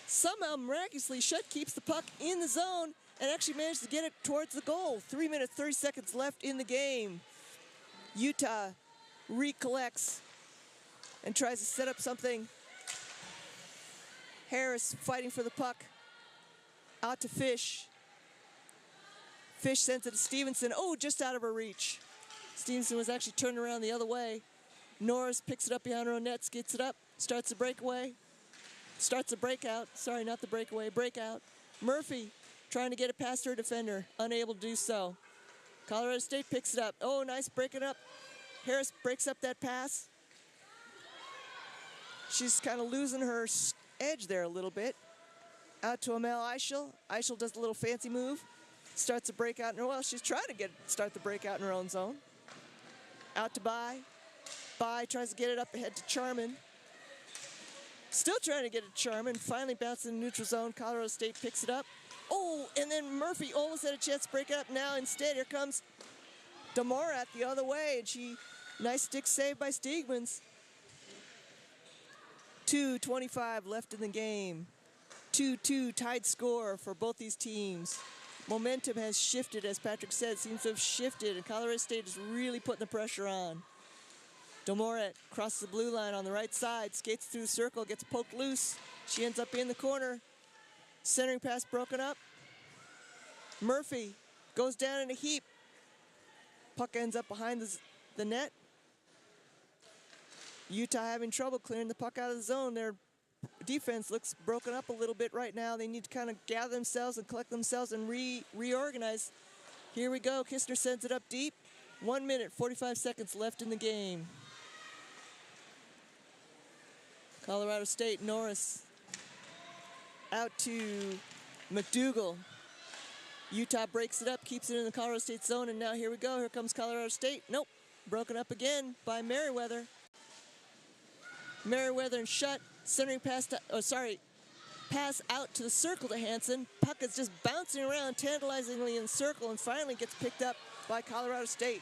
Somehow, miraculously, Shutt keeps the puck in the zone and actually managed to get it towards the goal. 3 minutes, 30 seconds left in the game. Utah recollects and tries to set up something. Harris fighting for the puck. Out to Fish. Fish sends it to Stevenson. Oh, just out of her reach. Stevenson was actually turned around the other way. Norris picks it up behind her own net, skates it up, starts the breakaway. Starts the breakout. Sorry, not the breakaway, breakout. Murphy trying to get it past her defender, unable to do so. Colorado State picks it up. Oh, nice breaking up. Harris breaks up that pass. She's kind of losing her edge there a little bit. Out to Amel Eichel. Eichel does a little fancy move. Starts the breakout. Well, she's trying to start the breakout in her own zone. Out to Bai. Bai tries to get it up ahead to Charman. Still trying to get it to Charman. Finally bounced in the neutral zone. Colorado State picks it up. Oh, and then Murphy almost had a chance to break it up. Now instead, here comes Demorat the other way. And nice stick save by Steegmans. 2:25 left in the game. 2-2 tied score for both these teams. Momentum has shifted, as Patrick said, seems to have shifted, and Colorado State is really putting the pressure on. Demorat crosses the blue line on the right side, skates through the circle, gets poked loose. She ends up in the corner. Centering pass broken up. Murphy goes down in a heap. Puck ends up behind the net. Utah having trouble clearing the puck out of the zone. Their defense looks broken up a little bit right now. They need to kind of gather themselves and collect themselves and reorganize. Here we go. Kistner sends it up deep. 1 minute, 45 seconds left in the game. Colorado State, Norris out to McDougal. Utah breaks it up, keeps it in the Colorado State zone, and now here we go. Here comes Colorado State. Nope, broken up again by Merriweather. Merriweather and Shutt, centering pass to, pass out to the circle to Hansen. Puck is just bouncing around tantalizingly in the circle and finally gets picked up by Colorado State.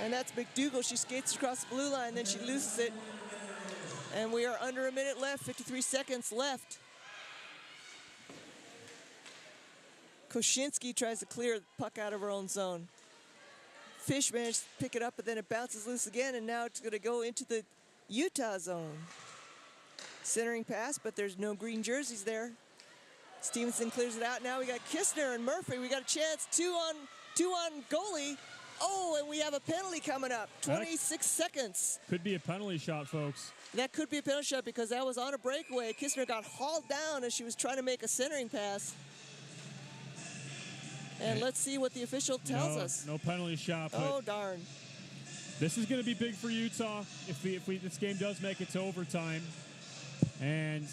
And that's McDougal. She skates across the blue line, then she loses it. And we are under a minute left, 53 seconds left. Koshinski tries to clear the puck out of her own zone. Fish managed to pick it up, but then it bounces loose again, and now it's going to go into the Utah zone. Centering pass, but there's no green jerseys there. Stevenson clears it out. Now we got Kistner and Murphy. We got a chance. Two on goalie. Oh, and we have a penalty coming up. 26 seconds. Could be a penalty shot, folks. That could be a penalty shot because that was on a breakaway. Kistner got hauled down as she was trying to make a centering pass. And let's see what the official tells us. No penalty shot. Oh, darn. This is going to be big for Utah if this game does make it to overtime. And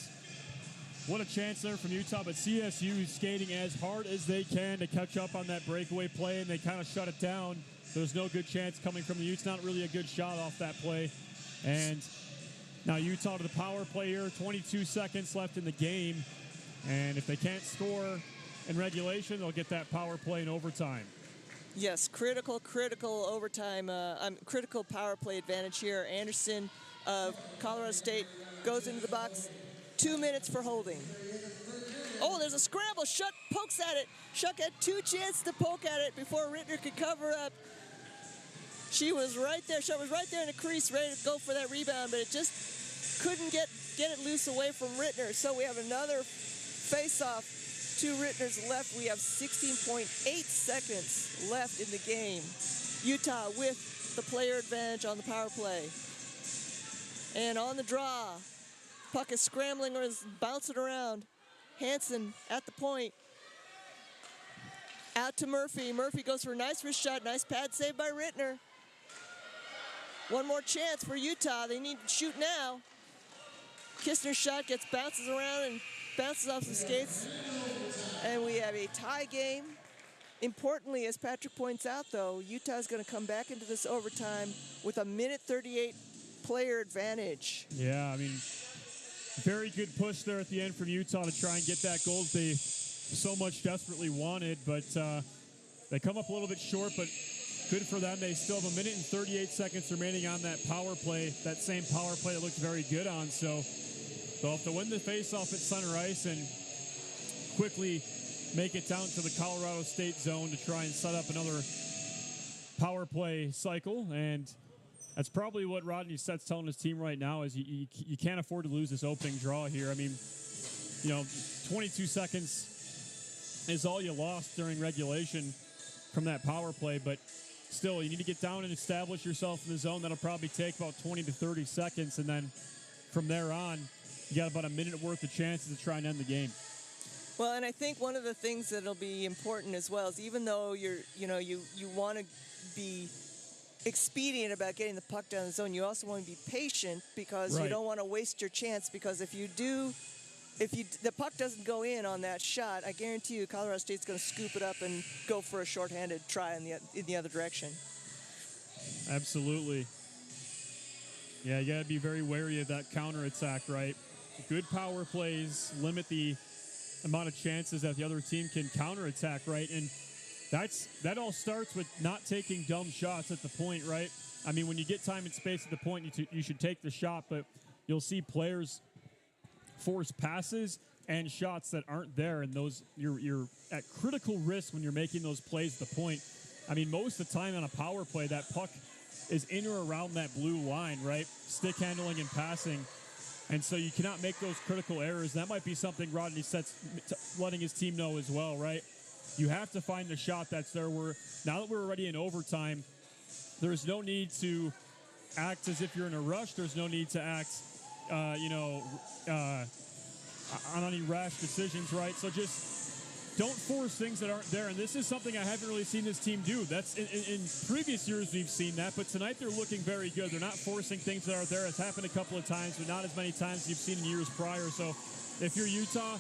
what a chance there from Utah, but CSU is skating as hard as they can to catch up on that breakaway play, and they kind of shut it down. There's no good chance coming from the Utes. Not really a good shot off that play. And now Utah to the power play here. 22 seconds left in the game. And if they can't score in regulation, they'll get that power play in overtime. Yes, critical overtime, critical power play advantage here. Anderson of Colorado State goes into the box. 2 minutes for holding. Oh, there's a scramble. Shutt pokes at it. Shutt had two chances to poke at it before Rittner could cover up. She was right there. Shutt was right there in the crease, ready to go for that rebound, but it just couldn't get it loose away from Rittner. So we have another face-off to Rittner's left. We have 16.8 seconds left in the game. Utah with the player advantage on the power play. And on the draw, puck is scrambling or is bouncing around. Hansen at the point. Out to Murphy. Murphy goes for a nice wrist shot. Nice pad save by Rittner. One more chance for Utah. They need to shoot now. Kistner's shot bounces around and bounces off some skates. And we have a tie game. Importantly, as Patrick points out, though, Utah's going to come back into this overtime with a minute 38 player advantage. Yeah, I mean, very good push there at the end from Utah to try and get that goal they so much desperately wanted, but they come up a little bit short, but good for them. They still have a minute and 38 seconds remaining on that power play, that same power play that looked very good on, so they'll have to win the face-off at center ice and quickly make it down to the Colorado State zone to try and set up another power play cycle, and that's probably what Rodney Sett's telling his team right now is you can't afford to lose this opening draw here. I mean, 22 seconds is all you lost during regulation from that power play, but still, you need to get down and establish yourself in the zone. That'll probably take about 20 to 30 seconds, and then from there on, you got about a minute worth of chances to try and end the game. Well, and I think one of the things that'll be important as well is even though you want to be expedient about getting the puck down the zone, you also want to be patient because you don't want to waste your chance, because if the puck doesn't go in on that shot, I guarantee you Colorado State's going to scoop it up and go for a shorthanded try in the other direction. Absolutely. Yeah, you got to be very wary of that counterattack, right? Good power plays limit the amount of chances that the other team can counterattack, right? And that all starts with not taking dumb shots at the point, right? I mean, when you get time and space at the point, you should take the shot, but you'll see players force passes and shots that aren't there, and those you're at critical risk when you're making those plays at the point. I mean, most of the time on a power play, that puck is in or around that blue line, right? Stick handling and passing. And so you cannot make those critical errors. That might be something Rodney Sett's letting his team know as well, right? You have to find the shot that's there. Now that we're already in overtime, there's no need to act as if you're in a rush. There's no need to act, on any rash decisions, right? So just don't force things that aren't there. And this is something I haven't really seen this team do. That's in previous years we've seen that, but tonight they're looking very good. They're not forcing things that aren't there. It's happened a couple of times, but not as many times as you've seen in years prior. So if you're Utah,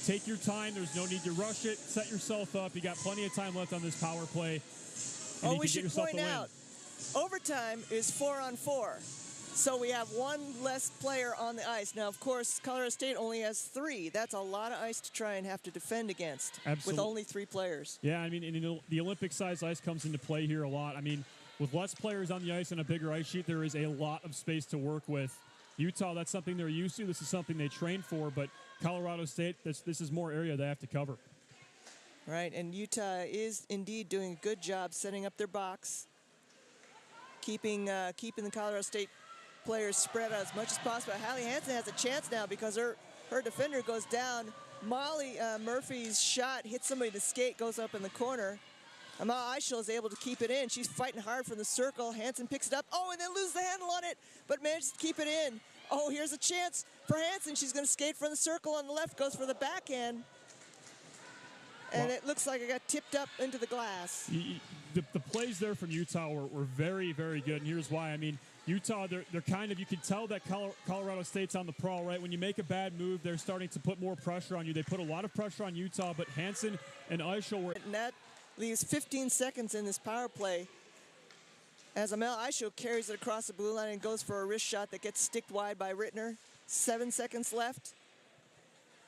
take your time. There's no need to rush it. Set yourself up. You got plenty of time left on this power play. Oh, we should point out, overtime is 4-on-4. So we have one less player on the ice. Now, of course, Colorado State only has 3. That's a lot of ice to try and have to defend against with only 3 players. Yeah, I mean, and the Olympic-sized ice comes into play here a lot. I mean, with less players on the ice and a bigger ice sheet, there is a lot of space to work with. Utah, that's something they're used to. This is something they train for, but Colorado State, this is more area they have to cover. Right, and Utah is indeed doing a good job setting up their box, keeping the Colorado State players spread out as much as possible. Hallie Hansen has a chance now because her defender goes down. Molly Murphy's shot hits somebody in the skate, goes up in the corner. Amal Eichel is able to keep it in. She's fighting hard from the circle. Hansen picks it up. Oh, and then loses the handle on it, but manages to keep it in. Oh, here's a chance for Hansen. She's going to skate from the circle on the left, goes for the backhand. And it looks like it got tipped up into the glass. The plays there from Utah were very, very good, and here's why. I mean, Utah, they're kind of, you can tell that Colorado State's on the prowl, right? When you make a bad move, they're starting to put more pressure on you. They put a lot of pressure on Utah, but Hansen and Eichel were... And that leaves 15 seconds in this power play as Amel Eichel carries it across the blue line and goes for a wrist shot that gets sticked wide by Rittner. 7 seconds left.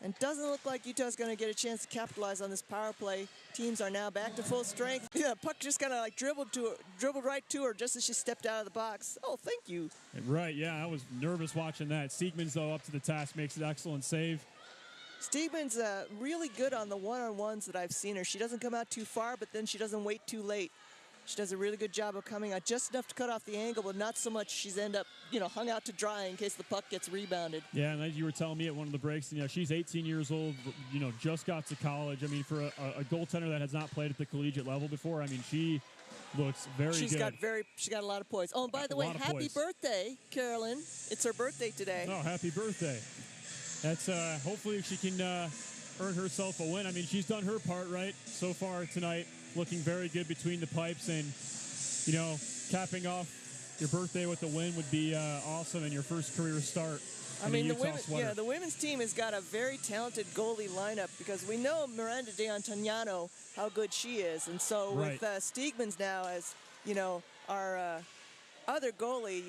And doesn't look like Utah's going to get a chance to capitalize on this power play. Teams are now back to full strength. Yeah, puck just kind of like dribbled right to her just as she stepped out of the box. Oh, thank you. Right, yeah, I was nervous watching that. Steegman's, though, up to the task, makes an excellent save. Steegman's really good on the one-on-ones that I've seen her. She doesn't come out too far, but then she doesn't wait too late. She does a really good job of coming out just enough to cut off the angle, but not so much she's end up, hung out to dry in case the puck gets rebounded. Yeah, and as you were telling me at one of the breaks, she's 18 years old, just got to college. I mean, for a goaltender that has not played at the collegiate level before, I mean, she looks very good. She got a lot of poise. Oh, and by the way, happy birthday, Carolyn. It's her birthday today. Oh, happy birthday. That's, hopefully she can earn herself a win. I mean, she's done her part, right, so far tonight. Looking very good between the pipes, and capping off your birthday with a win would be awesome, and your first career start. I mean, the women's team has got a very talented goalie lineup because we know Miranda De Antoniano, how good she is, and so with Steegman's now as our other goalie,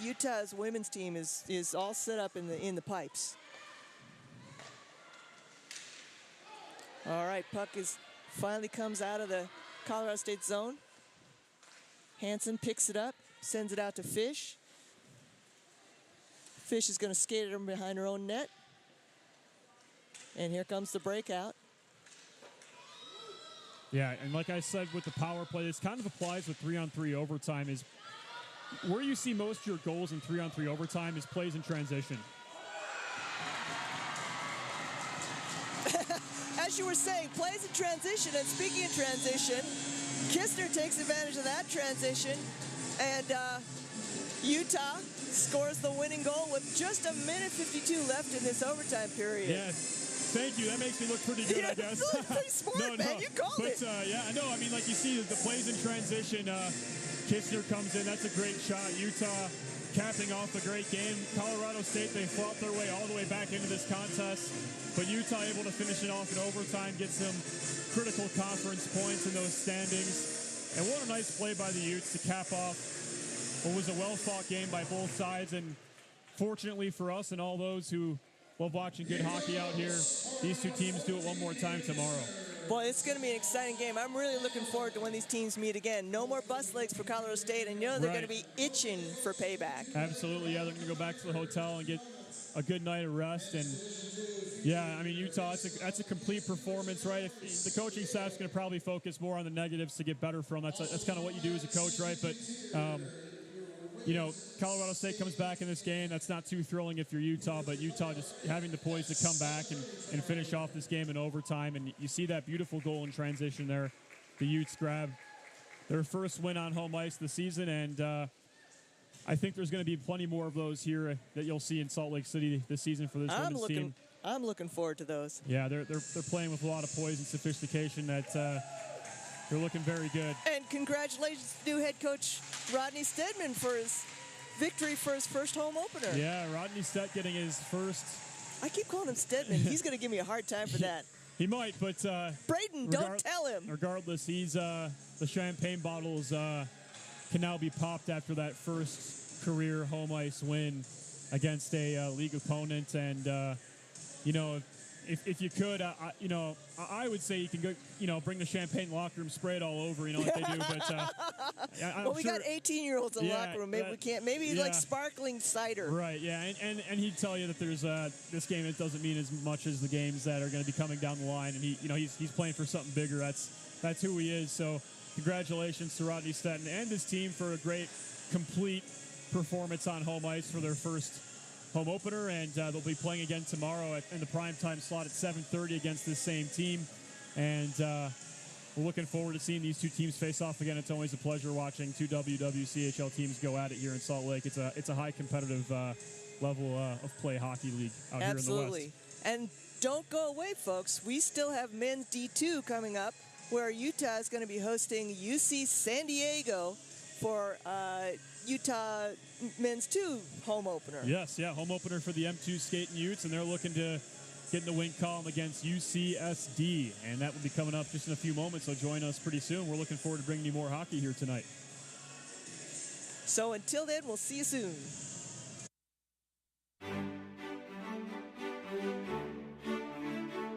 Utah's women's team is all set up in the pipes. All right, puck finally comes out of the Colorado State zone. Hansen picks it up, sends it out to Fish. Fish is going to skate it from behind her own net. And here comes the breakout. Yeah, and like I said with the power play, this kind of applies with 3-on-3 overtime. Is where you see most of your goals in 3-on-3 overtime is plays in transition. As you were saying, plays in transition, and speaking of transition, Kistner takes advantage of that transition, and Utah scores the winning goal with just 1:52 left in this overtime period. Yeah, thank you. That makes me look pretty good, I guess. You look pretty smart, man. You called it. Yeah, I know. I mean, like you see, the plays in transition, Kistner comes in. That's a great shot. Utah capping off a great game. Colorado State, they fought their way all the way back into this contest, but Utah able to finish it off in overtime, get some critical conference points in those standings. And what a nice play by the Utes to cap off what was a well-fought game by both sides. And fortunately for us and all those who love watching good hockey out here, these two teams do it one more time tomorrow. Boy, it's going to be an exciting game. I'm really looking forward to when these teams meet again. No more bus legs for Colorado State, and they're going to be itching for payback. Absolutely, yeah. They're going to go back to the hotel and get a good night of rest. And, yeah, I mean, Utah, that's a complete performance, right? The coaching staff's going to probably focus more on the negatives to get better from. That's kind of what you do as a coach, right? But, Colorado State comes back in this game. That's not too thrilling if you're Utah, but Utah just having the poise to come back and finish off this game in overtime. And you see that beautiful goal in transition there. The Utes grab their first win on home ice this season, and I think there's going to be plenty more of those here that you'll see in Salt Lake City this season for this women's team. I'm looking forward to those. Yeah, they're playing with a lot of poise and sophistication that they're looking very good. And congratulations to new head coach Rodney Stedman for his victory for his first home opener. Yeah, Rodney Stett getting his first. I keep calling him Stedman. He's going to give me a hard time for that. He might, but Braden, don't tell him. Regardless, he's the champagne bottles can now be popped after that first career home ice win against a league opponent, and you know, if you could, I would say you can go, bring the champagne locker room, spray it all over, what they do. But well, we got 18-year-olds in the locker room. Maybe we can't. Maybe like sparkling cider. Right. Yeah. And he'd tell you that there's this game. It doesn't mean as much as the games that are going to be coming down the line. And he's playing for something bigger. That's who he is. So congratulations to Rodney Stetton and his team for a great, complete performance on home ice for their first home opener, and they'll be playing again tomorrow in the primetime slot at 7:30 against this same team. And we're looking forward to seeing these two teams face off again. It's always a pleasure watching two WWCHL teams go at it here in Salt Lake. It's a high competitive level of play hockey league out here in the West. Absolutely. And don't go away, folks. We still have men's D2 coming up, where Utah is going to be hosting UC San Diego for Utah men's 2 home opener. Yes, yeah, home opener for the M2 Skating Utes, and they're looking to get in the win column against UCSD, and that will be coming up just in a few moments, so join us pretty soon. We're looking forward to bringing you more hockey here tonight. So until then, we'll see you soon.